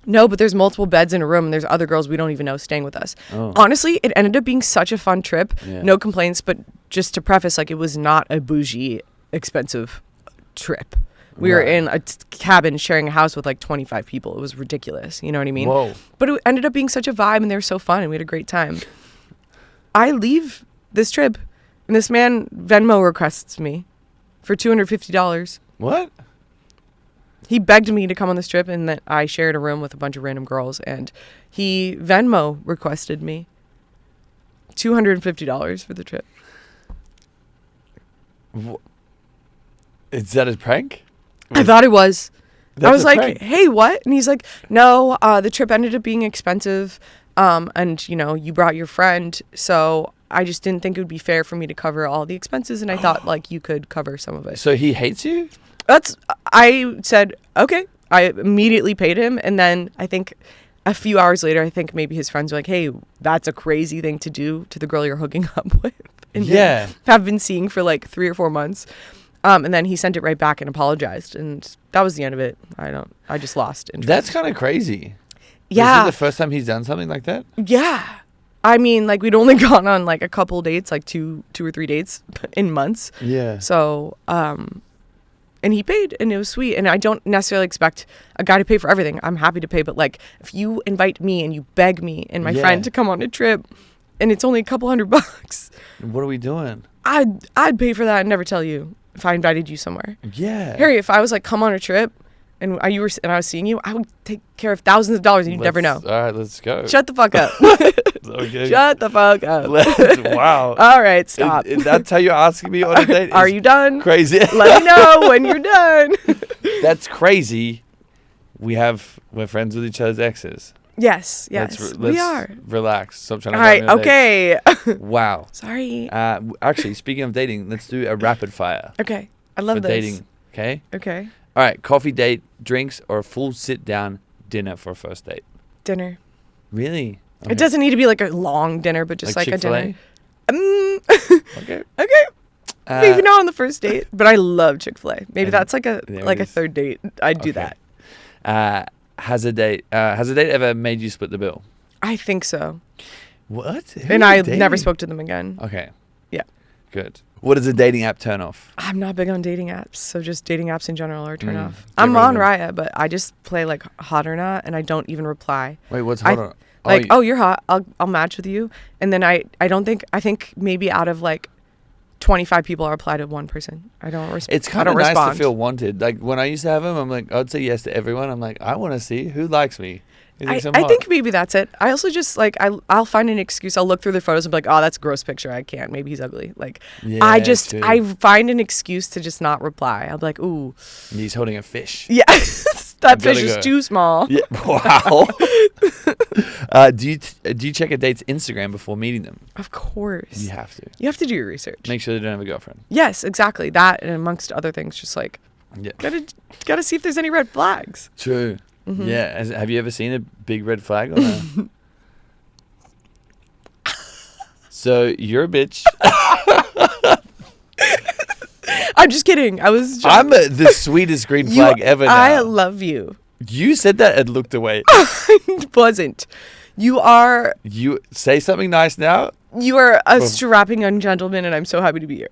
No, but there's multiple beds in a room and there's other girls we don't even know staying with us. Oh. Honestly, it ended up being such a fun trip. Yeah. No complaints, but just to preface, like it was not a bougie, expensive trip. We were in a cabin sharing a house with like 25 people. It was ridiculous. You know what I mean? Whoa. But it ended up being such a vibe and they were so fun and we had a great time. I leave this trip and this man Venmo requests me for $250. What? He begged me to come on this trip and that I shared a room with a bunch of random girls and he Venmo requested me $250 for the trip. Is that a prank? I thought it was. I was a like, prank. hey, what? And he's like, no, the trip ended up being expensive. And, you know, you brought your friend. So I just didn't think it would be fair for me to cover all the expenses. And I thought, like, you could cover some of it. So he hates you? I said, okay. I immediately paid him. And then I think a few hours later, I think maybe his friends were like, hey, that's a crazy thing to do to the girl you're hooking up with. And Yeah. have been seeing for like 3 or 4 months. And then he sent it right back and apologized. And that was the end of it. I just lost interest. That's kind of crazy. Yeah. Is it the first time he's done something like that? Yeah. I mean, like, we'd only gone on like a couple dates, like two or three dates in months. Yeah. So, and he paid, and it was sweet. And I don't necessarily expect a guy to pay for everything. I'm happy to pay, but like, if you invite me and you beg me and my friend to come on a trip, and it's only a couple $100, What are we doing? I'd pay for that and never tell you if I invited you somewhere. Yeah. Harry, if I was like, come on a trip, and I was seeing you, I would take care of thousands of dollars, and you'd never know. All right, let's go. Shut the fuck up. Okay. Shut the fuck up. Wow. All right, stop. That's how you're asking me on a date? Are you done? Crazy. Let me know when you're done. That's crazy. We're friends with each other's exes. Yes, Let's we are. Relax. Stop trying to. All right, okay. Wow. Sorry. Actually, speaking of dating, let's do a rapid fire. Okay, I love for this. dating. Okay. Okay. All right, coffee date, drinks, or a full sit-down dinner for a first date? Dinner. Really? Okay. It doesn't need to be like a long dinner, but just like a dinner. Okay. Okay. Maybe not on the first date, but I love Chick-fil-A. Maybe that's like a third date. I'd do that. Has a date ever made you split the bill? I think so. What? And I never spoke to them again. Okay. Yeah. Good. What is a dating app turn off? I'm not big on dating apps, so just dating apps in general are turn off. I'm on Raya, but I just play like hot or not, and I don't even reply. Wait, what's hot or not? Like, you're hot. I'll match with you, and then I think maybe out of like 25 people, I'll reply to one person. I don't respond. It's kind of nice to feel wanted. Like when I used to have them, I'm like, I'd say yes to everyone. I'm like, I want to see who likes me. I think maybe that's it. I also just like I'll find an excuse. I'll look through their photos and be like, oh, that's a gross picture. I can't. Maybe he's ugly. Like I find an excuse to just not reply. I'll be like, ooh, he's holding a fish. Yeah, that fish is too small. Yeah. Wow. Do you check a date's Instagram before meeting them? Of course. You have to. You have to do your research. Make sure they don't have a girlfriend. Yes, exactly. That and amongst other things, just like gotta see if there's any red flags. True. Mm-hmm. Yeah. Have you ever seen a big red flag on a... So you're a bitch. I'm just kidding. I'm the sweetest green flag ever now. I love you. You said that and looked away. I wasn't. You say something nice now. You are a strapping young gentleman, and I'm so happy to be here.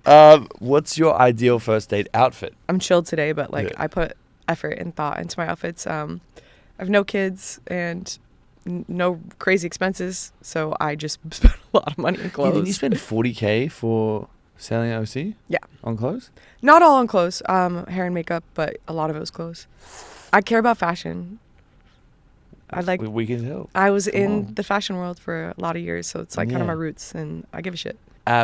What's your ideal first date outfit? I'm chilled today, but I put effort and thought into my outfits. I have no kids and no crazy expenses, so I just spent a lot of money on clothes. Didn't you spend $40,000 for selling OC? Yeah. On clothes? Not all on clothes. Hair and makeup, but a lot of it was clothes. I care about fashion. We can help. I was in the fashion world for a lot of years, so it's like kind of my roots, and I give a shit.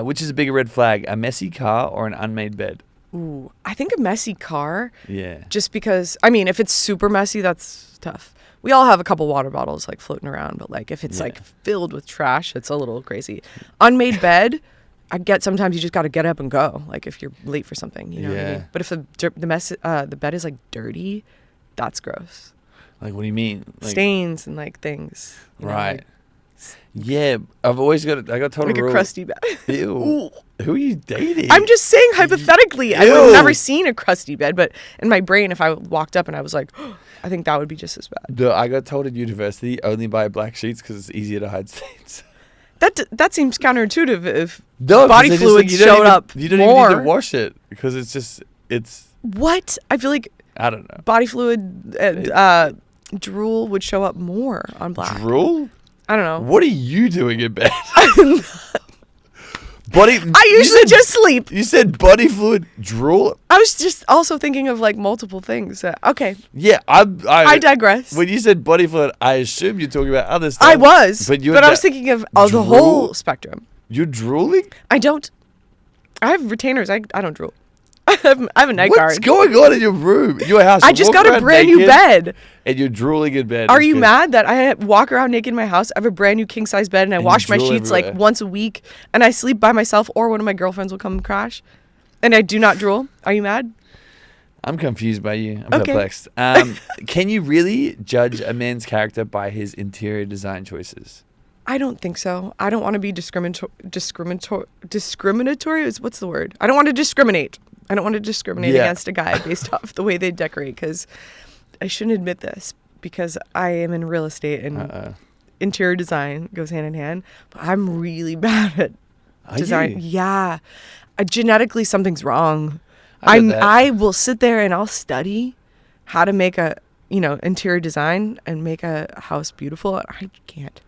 Which is a bigger red flag, a messy car or an unmade bed? Ooh, I think a messy car. Yeah. Just because, I mean, if it's super messy, that's tough. We all have a couple water bottles like floating around, but like if it's like filled with trash, it's a little crazy. Unmade bed, I get sometimes you just got to get up and go. Like if you're late for something, you know what I mean? But if the bed is like dirty, that's gross. Like what do you mean? Like, stains and like things. Right. Yeah, I got told like a rule. Crusty bed. Ew. Ooh. Who are you dating? I'm just saying hypothetically. I've never seen a crusty bed, but in my brain, if I walked up and I was like, oh, I think that would be just as bad. I got told at university only buy black sheets because it's easier to hide stains. That seems counterintuitive. If body fluid showed up more, you don't even need to wash it because it's. What? I feel like I don't know. Body fluid, drool would show up more on black. Drool? I don't know. What are you doing in bed? I usually just sleep. You said body fluid, drool. I was just also thinking of like multiple things. Okay. Yeah, I digress. When you said body fluid, I assumed you're talking about other stuff. I was, but I was thinking of the whole spectrum. You're drooling? I don't. I have retainers. I don't drool. I have a night guard. What's going on in your room, in your house? I just got a brand new bed. And you're drooling in bed. Are you mad that I walk around naked in my house? I have a brand new king size bed and I wash my sheets like once a week and I sleep by myself or one of my girlfriends will come and crash. And I do not drool. Are you mad? I'm confused by you. I'm perplexed. Can you really judge a man's character by his interior design choices? I don't think so. I don't want to be discriminatory. What's the word? I don't want to discriminate. I don't want to discriminate against a guy based off the way they decorate because I shouldn't admit this because I am in real estate and interior design goes hand in hand, but I'm really bad at design. Yeah. Genetically, something's wrong. I will sit there and I'll study how to make a, interior design and make a house beautiful. I can't.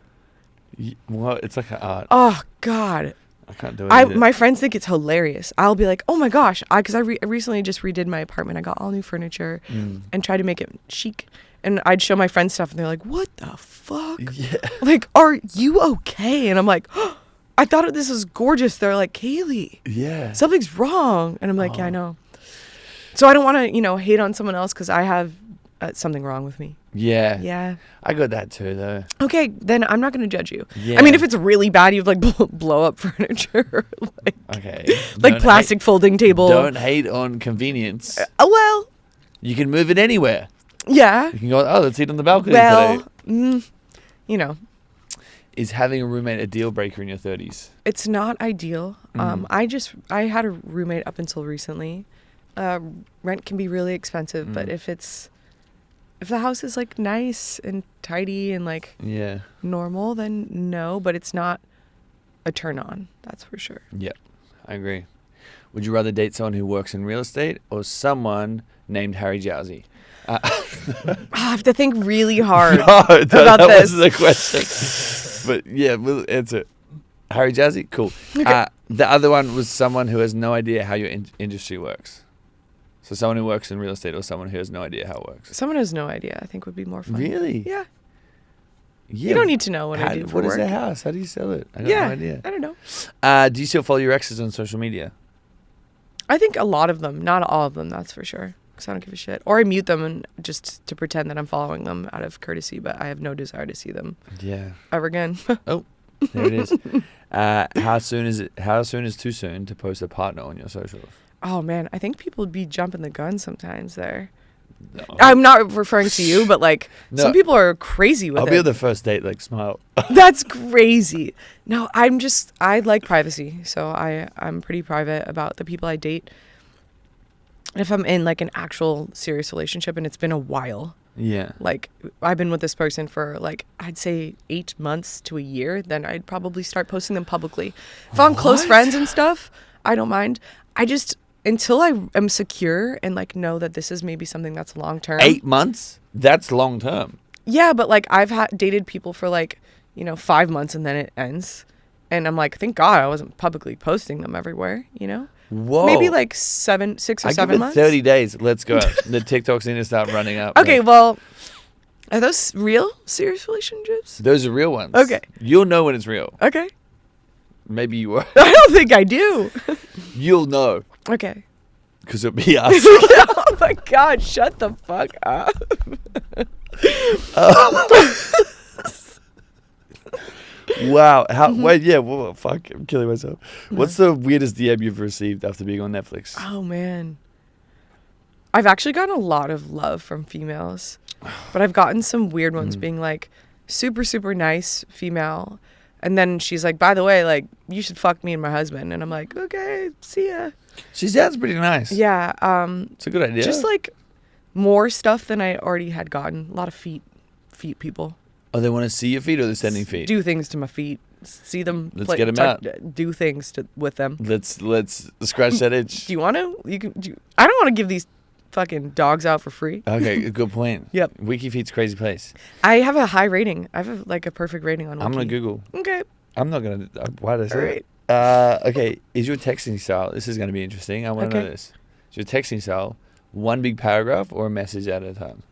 Well, it's like an art. Oh, God. I can't do it. My friends think it's hilarious. I'll be like, oh my gosh, because I recently just redid my apartment. I got all new furniture and tried to make it chic. And I'd show my friends stuff and they're like, what the fuck? Yeah. Like, are you okay? And I'm like, oh, I thought this was gorgeous. They're like, Kaylee, yeah, something's wrong. And I'm like, yeah, I know. So I don't want to, hate on someone else because I have something wrong with me. Yeah. Yeah. I got that too, though. Okay, then I'm not going to judge you. Yeah. I mean, if it's really bad, you'd like blow up furniture. Okay. Like plastic folding table. Don't hate on convenience. Well. You can move it anywhere. Yeah. You can go, let's eat on the balcony today. Is having a roommate a deal breaker in your 30s? It's not ideal. I had a roommate up until recently. Rent can be really expensive, but if the house is like nice and tidy and like normal, then no, but it's not a turn on. That's for sure. Yep, I agree. Would you rather date someone who works in real estate or someone named Harry Jowsey? I have to think really hard about that this. That was the question. But yeah, we'll answer. Harry Jowsey? Cool. Okay. The other one was someone who has no idea how your industry works. So someone who works in real estate or someone who has no idea how it works. Someone who has no idea, I think, would be more fun. Really? Yeah. You don't need to know what I do for work. What is work. a house? How do you sell it? I got no idea. I don't know. Do you still follow your exes on social media? I think a lot of them. Not all of them, that's for sure. Because I don't give a shit. Or I mute them and just to pretend that I'm following them out of courtesy, but I have no desire to see them ever again. Oh, there it is. How soon is too soon to post a partner on your socials? Oh, man. I think people would be jumping the gun sometimes there. No. I'm not referring to you, but like some people are crazy with it. I'll be on the first date, like smile. That's crazy. No, I like privacy. So I'm pretty private about the people I date. And if I'm in like an actual serious relationship and it's been a while. Yeah. Like I've been with this person for like, I'd say 8 months to a year, then I'd probably start posting them publicly. If I'm close friends and stuff, I don't mind. Until I am secure and like know that this is maybe something that's long term. 8 months? That's long term. Yeah, but like I've dated people for like, 5 months and then it ends. And I'm like, thank God I wasn't publicly posting them everywhere, Whoa. Maybe like 6 or 7 months. 30 days. Let's go. The TikToks need to start running up. Okay, well, are those real serious relationships? Those are real ones. Okay. You'll know when it's real. Okay. Maybe you were. I don't think I do. You'll know. Okay. Because it'll be us. Oh my God, shut the fuck up. Wow. Wait, yeah. Well, fuck. I'm killing myself. What's the weirdest DM you've received after being on Netflix? Oh, man. I've actually gotten a lot of love from females, but I've gotten some weird ones being like super, super nice female. And then she's like, by the way, like, you should fuck me and my husband. And I'm like, okay, see ya. She sounds pretty nice. Yeah. It's a good idea. Just like more stuff than I already had gotten. A lot of feet people. Oh, they want to see your feet or they're sending feet? Do things to my feet. See them. Let's get them out. Do things with them. Let's scratch that itch. Do you want to? I don't want to give these fucking dogs out for free. Okay, good point. Yep. WikiFeet's crazy place. I have a high rating. I have like a perfect rating on Wiki. I'm going to Google. Okay. I'm not going to. Why did I say All right. that? Okay, is your texting style, this is going to be interesting. I want to know this. Is your texting style one big paragraph or a message at a time?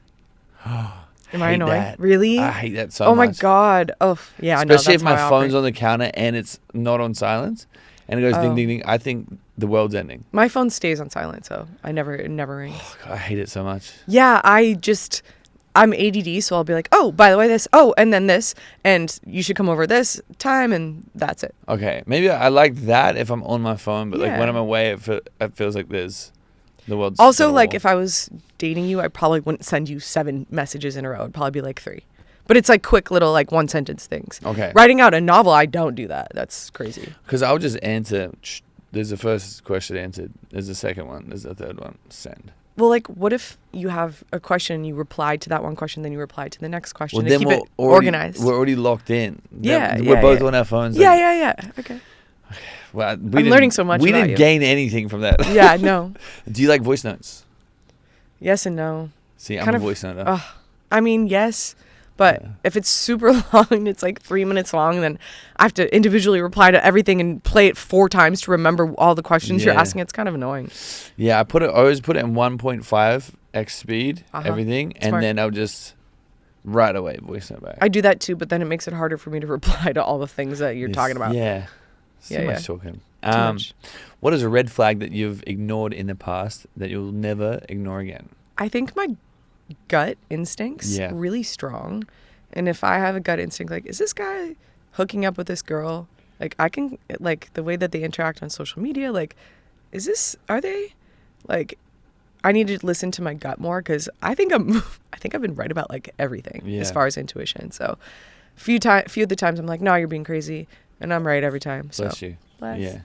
Am I annoying? That. Really? I hate that so much. Oh my God. Oh, yeah. Especially if my phone's on the counter and it's not on silence and it goes ding, ding, ding. I think the world's ending. My phone stays on silent, so it never rings. Oh, God, I hate it so much. Yeah, I'm ADD, so I'll be like, oh, by the way, this, oh, and then this, and you should come over this time, and that's it. Okay, maybe I like that if I'm on my phone, but like when I'm away, it feels like the world's also like if I was dating you, I probably wouldn't send you 7 messages in a row. It'd probably be like 3. But it's like quick little like one sentence things. Okay. Writing out a novel, I don't do that. That's crazy. Because I'll just answer. There's the first question answered. There's the second one. There's the third one. Send. Well, like, what if you have a question, you reply to that one question, then you reply to the next question to then keep we're it organized? We're already locked in. Yeah, We're both on our phones. Yeah. Okay. Well, I'm learning so much We about didn't you. gain anything from that. Yeah, no. Do you like voice notes? Yes and no. See, I'm Kind a of- voice noter. I mean, yes, but if it's super long, it's like 3 minutes long, then I have to individually reply to everything and play it 4 times to remember all the questions you're Yeah. asking. It's kind of annoying. Yeah, I always put it in 1.5x speed, everything, Smart. and then I'll just right away voice note back. I do that too, but then it makes it harder for me to reply to all the things that you're talking about. Yeah. So Yeah, much yeah. talking. Too much. What is a red flag that you've ignored in the past that you'll never ignore again? I think my gut instincts really strong. And if I have a gut instinct, like, is this guy hooking up with this girl? Like, I can, like, the way that they interact on social media, like, are they, like, I need to listen to my gut more because I think I've been right about, like, everything as far as intuition. So few of the times I'm like, no, you're being crazy. And I'm right every time. So. Bless you. Bless. Yeah.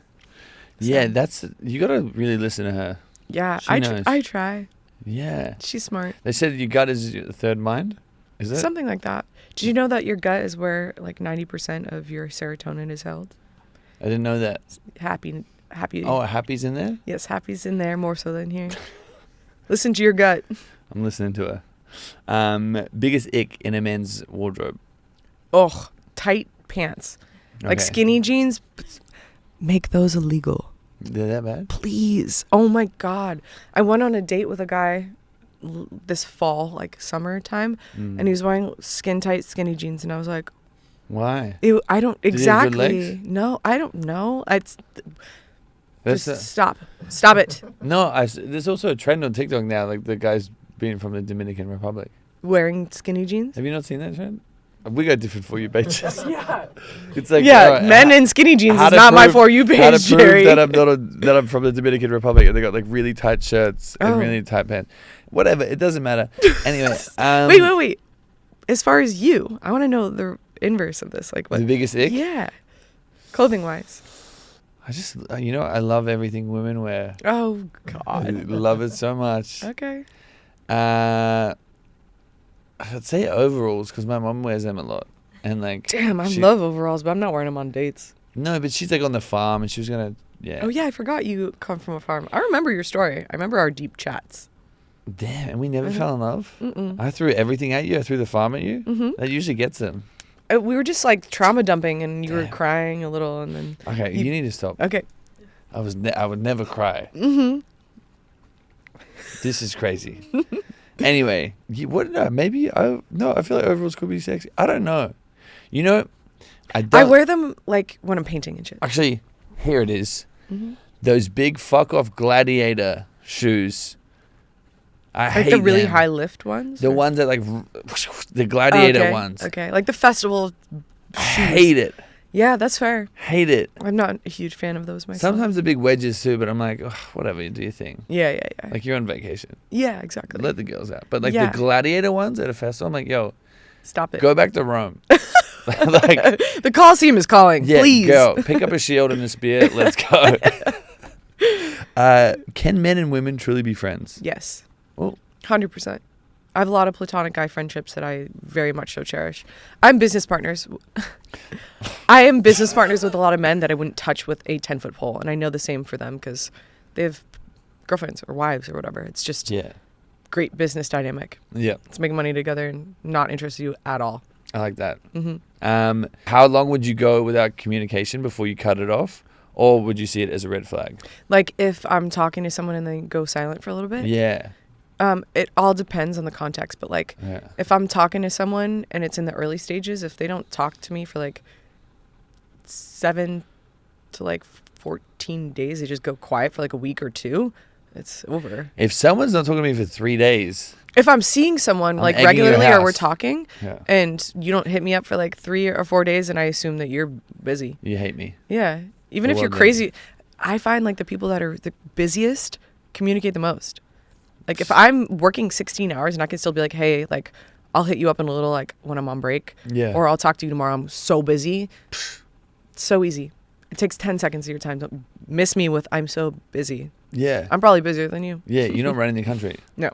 Yeah, you got to really listen to her. Yeah, She knows. I try. Yeah. She's smart. They said your gut is your third mind. Is it? Something like that. Did you know that your gut is where like 90% of your serotonin is held? I didn't know that. Happy. Oh, happy's in there? Yes, happy's in there more so than here. Listen to your gut. I'm listening to her. Biggest ick in a man's wardrobe. Ugh, tight pants. Like Okay. skinny jeans, make those illegal. They're that bad? Please. Oh my God. I went on a date with a guy this fall, like summertime, and he was wearing skin tight skinny jeans, and I was like, Why? I don't he have good exactly. legs? No, I don't know. It's That's just stop it. no, there's also a trend on TikTok now, like the guys being from the Dominican Republic. Wearing skinny jeans. Have you not seen that trend? We got different For You pages. Yeah. It's like Men in skinny jeans how is to not my prove- For You how to page, prove Jerry. that I'm from the Dominican Republic, and they got like really tight shirts and really tight pants. Whatever, it doesn't matter. Anyway, Wait. As far as you, I want to know the inverse of this. Like what? The biggest ick? Yeah. Clothing wise. I just, I love everything women wear. Oh I God. love it so much. Okay. I'd say overalls because my mom wears them a lot. And like, Damn, I love overalls, but I'm not wearing them on dates. No, but she's like on the farm and she was gonna, Oh yeah, I forgot you come from a farm. I remember your story. I remember our deep chats. Damn, and we never fell in love. Mm-mm. I threw everything at you. I threw the farm at you. Mm-hmm. That usually gets them. We were just like trauma dumping, and you were Damn. crying a little, and then. Okay, you need to stop. Okay. I would never cry. Mm-hmm. This is crazy. Anyway, maybe I feel like overalls could be sexy. I don't know. I wear them like when I'm painting and shit. Actually, here it is. Mm-hmm. Those big fuck off gladiator shoes. I Like hate the really them. high lift ones? The or- ones that like the gladiator okay. ones. Okay, like the festival. I hate it. Yeah, that's fair. Hate it. I'm not a huge fan of those myself. Sometimes the big wedges too, but I'm like, ugh, whatever, you do your thing. Yeah. Like you're on vacation. Yeah, exactly. Let the girls out. But like Yeah. the gladiator ones at a festival, I'm like, yo, Stop it. go back to Rome. Like, The Coliseum is calling. yeah, Please. go. Pick up a shield and a spear. Let's go. Can men and women truly be friends? Yes. Well, 100%. I have a lot of platonic guy friendships that I very much so cherish. I'm business partners. I am business partners with a lot of men that I wouldn't touch with a 10-foot pole. And I know the same for them because they have girlfriends or wives or whatever. It's just great business dynamic. Yeah. It's making money together and not interested in you at all. I like that. Mm-hmm. How long would you go without communication before you cut it off? Or would you see it as a red flag? Like if I'm talking to someone and they go silent for a little bit. Yeah. It all depends on the context. But like Yeah. if I'm talking to someone and it's in the early stages, if they don't talk to me for like 7 to like 14 days, they just go quiet for like a week or two, it's over. If someone's not talking to me for 3 days. If I'm seeing someone like egging your regularly or we're house. talking Yeah. and you don't hit me up for like 3 or 4 days, and I assume that you're busy. You hate me. Yeah. Even if Well, you're then- crazy, I find like the people that are the busiest communicate the most. Like if I'm working 16 hours and I can still be like, hey, like I'll hit you up in a little like when I'm on break. Yeah. Or I'll talk to you tomorrow. I'm so busy. So easy. It takes 10 seconds of your time. Don't miss me with I'm so busy. Yeah. I'm probably busier than you. Yeah, you're not running the country. No.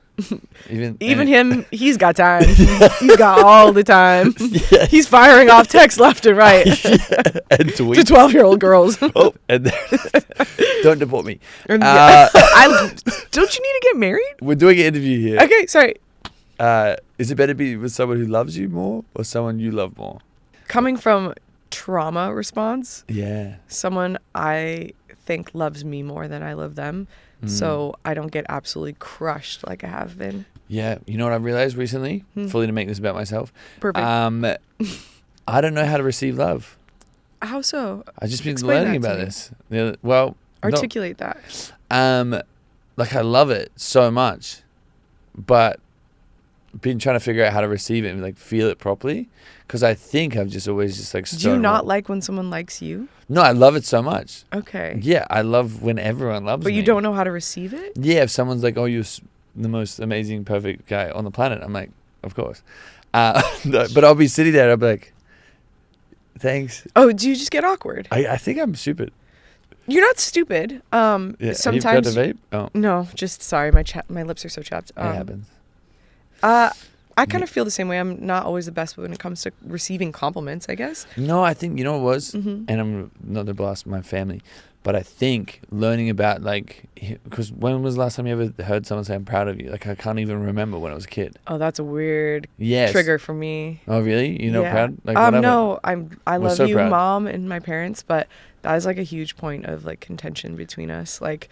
Even him, he's got time. He's got all the time. Yeah. He's firing off texts left and right. Yeah. And tweets. To 12-year-old girls. Oh, and don't deport me. Don't you need to get married? We're doing an interview here. Okay, sorry. Is it better to be with someone who loves you more or someone you love more? Coming from trauma response, Yeah. someone I think loves me more than I love them, so I don't get absolutely crushed like I have been. Yeah. You know what I realized recently? Fully to make this about myself. Perfect. I don't know how to receive love. How so? I've just been Explain learning that to about me. this. Well, Articulate that. like I love it so much, but been trying to figure out how to receive it and like feel it properly, because I think I've just always just like Do you not like when someone likes you? No, I love it so much. Okay. Yeah, I love when everyone loves me. But you don't know how to receive it? Yeah, if someone's like, oh, you're the most amazing, perfect guy on the planet, I'm like, of course. But I'll be sitting there and I'll be like, thanks. Oh, do you just get awkward? I think I'm stupid. You're not stupid. Yeah. Sometimes. Have you got a vape? Oh, No, just sorry. My lips are so chapped. it happens. I kind of feel the same way. I'm not always the best when it comes to receiving compliments, I guess. No, I think, you know what it was? Mm-hmm. And I'm not to blast my family, but I think learning about like, because when was the last time you ever heard someone say, I'm proud of you? Like, I can't even remember when I was a kid. Oh, that's a weird Yes. trigger for me. Oh, really? You're not Yeah. proud? Like, whatever. No, I We're love so you, proud. Mom, and my parents, but that is like a huge point of like contention between us. Like,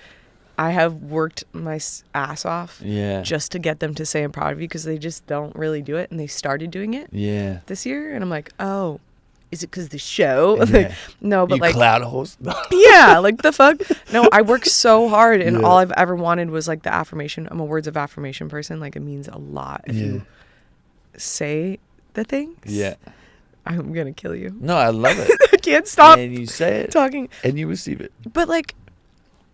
I have worked my ass off Yeah. just to get them to say I'm proud of you, because they just don't really do it, and they started doing it Yeah. this year, and I'm like, oh, is it because the show? Yeah. Like, no, but You like, cloud horse. yeah, like the fuck. No, I worked so hard, and Yeah. all I've ever wanted was like the affirmation. I'm a words of affirmation person. Like, it means a lot if you say the things. Yeah. I'm gonna kill you. No, I love it. I can't stop And you say it talking. and you receive it. But like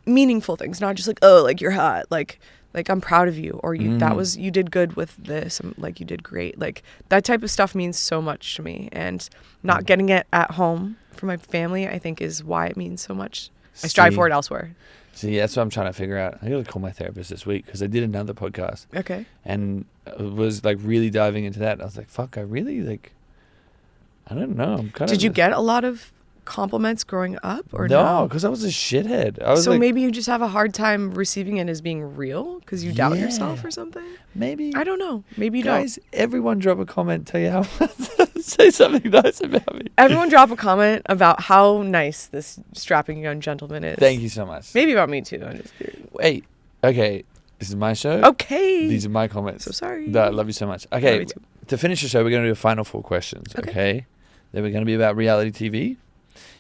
meaningful things, not just like, oh, like you're hot, like I'm proud of you, or you you did good with this, like you did great. Like that type of stuff means so much to me, and not getting it at home for my family, I think, is why it means so much. I strive for it elsewhere. See, that's what I'm trying to figure out. I gotta call my therapist this week because I did another podcast Okay. and was like really diving into that. I was like, fuck, I really like, I don't know. I'm kind of. Did you get a lot of compliments growing up, or No, no? because I was a shithead. I was So like, maybe you just have a hard time receiving it as being real because you doubt Yeah. yourself or something. maybe. I don't know. Maybe you Guys, everyone drop a comment. Tell you how. Say something nice about me. don't. Everyone drop a comment about how nice this strapping young gentleman is. Thank you so much. Maybe about me too. I'm just curious. Wait. Okay. This is my show. Okay. These are my comments. So sorry. No, I love you so much. Love Okay. you too. To finish the show, we're going to do a final 4 questions. Okay. Okay. Then we're going to be about reality TV. You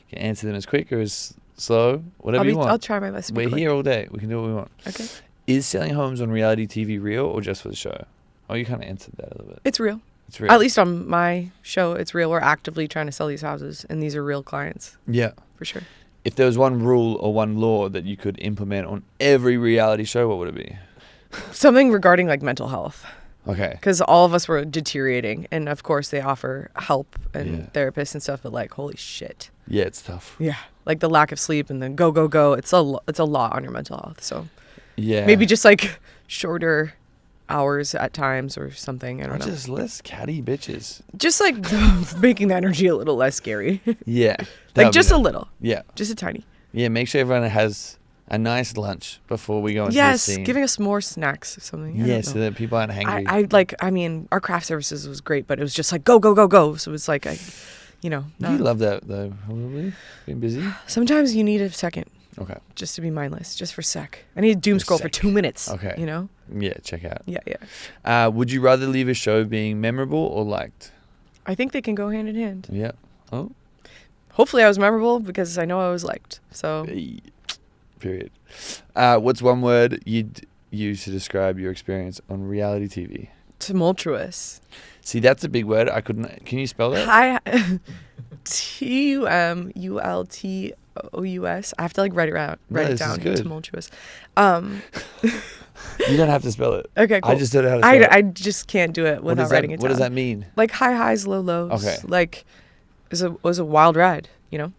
can answer them as quick or as slow, whatever you want. I'll try my best. to be We're quick. here all day. We can do what we want. Okay. Is selling homes on reality TV real or just for the show? Oh, you kind of answered that a little bit. It's real. It's real. At least on my show, it's real. We're actively trying to sell these houses, and these are real clients Yeah. for sure. If there was one rule or one law that you could implement on every reality show, what would it be? Something regarding like mental health, Okay. because all of us were deteriorating, and of course they offer help and Yeah. therapists and stuff. But like, holy shit. Yeah, it's tough. Yeah. Like the lack of sleep and the go. It's a lot on your mental health. So Yeah. maybe just like shorter hours at times or something. I Or don't know. just less catty bitches. Just like making the energy a little less scary. Yeah. Like just a little. Yeah. Just a tiny. Yeah, make sure everyone has a nice lunch before we go into Yes. the scene. Giving us more snacks or something. I Yeah, don't so know. that people aren't hangry. I mean, our craft services was great, but it was just like go. So it's like, You not- love that though, probably. Being busy. sometimes you need a second Okay. just to be mindless, just for a sec. I need to doom For scroll for sec. 2 minutes. Okay. You know? Yeah, check out. Yeah. Would you rather leave a show being memorable or liked? I think they can go hand in hand. Yeah. Oh. Hopefully I was memorable because I know I was liked. So Period. What's one word you'd use to describe your experience on reality TV? tumultuous. See, that's a big word. I couldn't. Can you spell that? Tumultuous. I have to like write it this is down. good. Tumultuous. You don't have to spell it. Okay, cool. I just don't know how to spell it. I just can't do it without writing it down. What does that mean? Like high highs, low lows. Okay. Like it was a wild ride.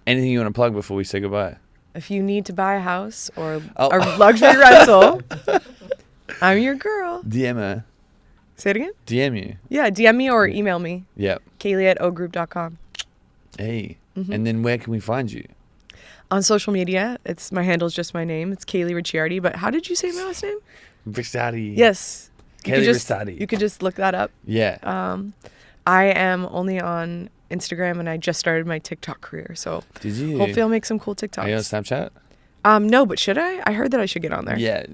Anything you want to plug before we say goodbye? If you need to buy a house or a luxury rental, I'm your girl. DM her. Say it again? DM you. Yeah, DM me or email me. Yep. Kaylee@ogroup.com. Hey. And then where can we find you? On social media, my handle's just my name. It's Kaylee Ricciardi. But how did you say my last name? Ricciardi. Yes. Kaylee Ricciardi. You could just look that up. Yeah. I am only on Instagram, and I just started my TikTok career. So Did you? hopefully I'll make some cool TikToks. Are you on Snapchat? No, but should I? I heard that I should get on there. Yeah.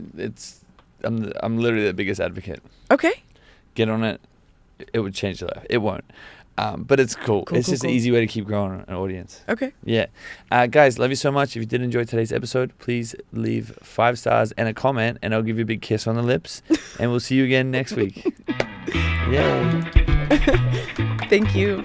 I'm literally the biggest advocate. Okay. Get on it. It would change your life. It won't. But it's cool. It's just an easy way to keep growing an audience. Okay. Yeah. Guys, love you so much. If you did enjoy today's episode, please leave 5 stars and a comment, and I'll give you a big kiss on the lips. And we'll see you again next week. Yay. Thank you.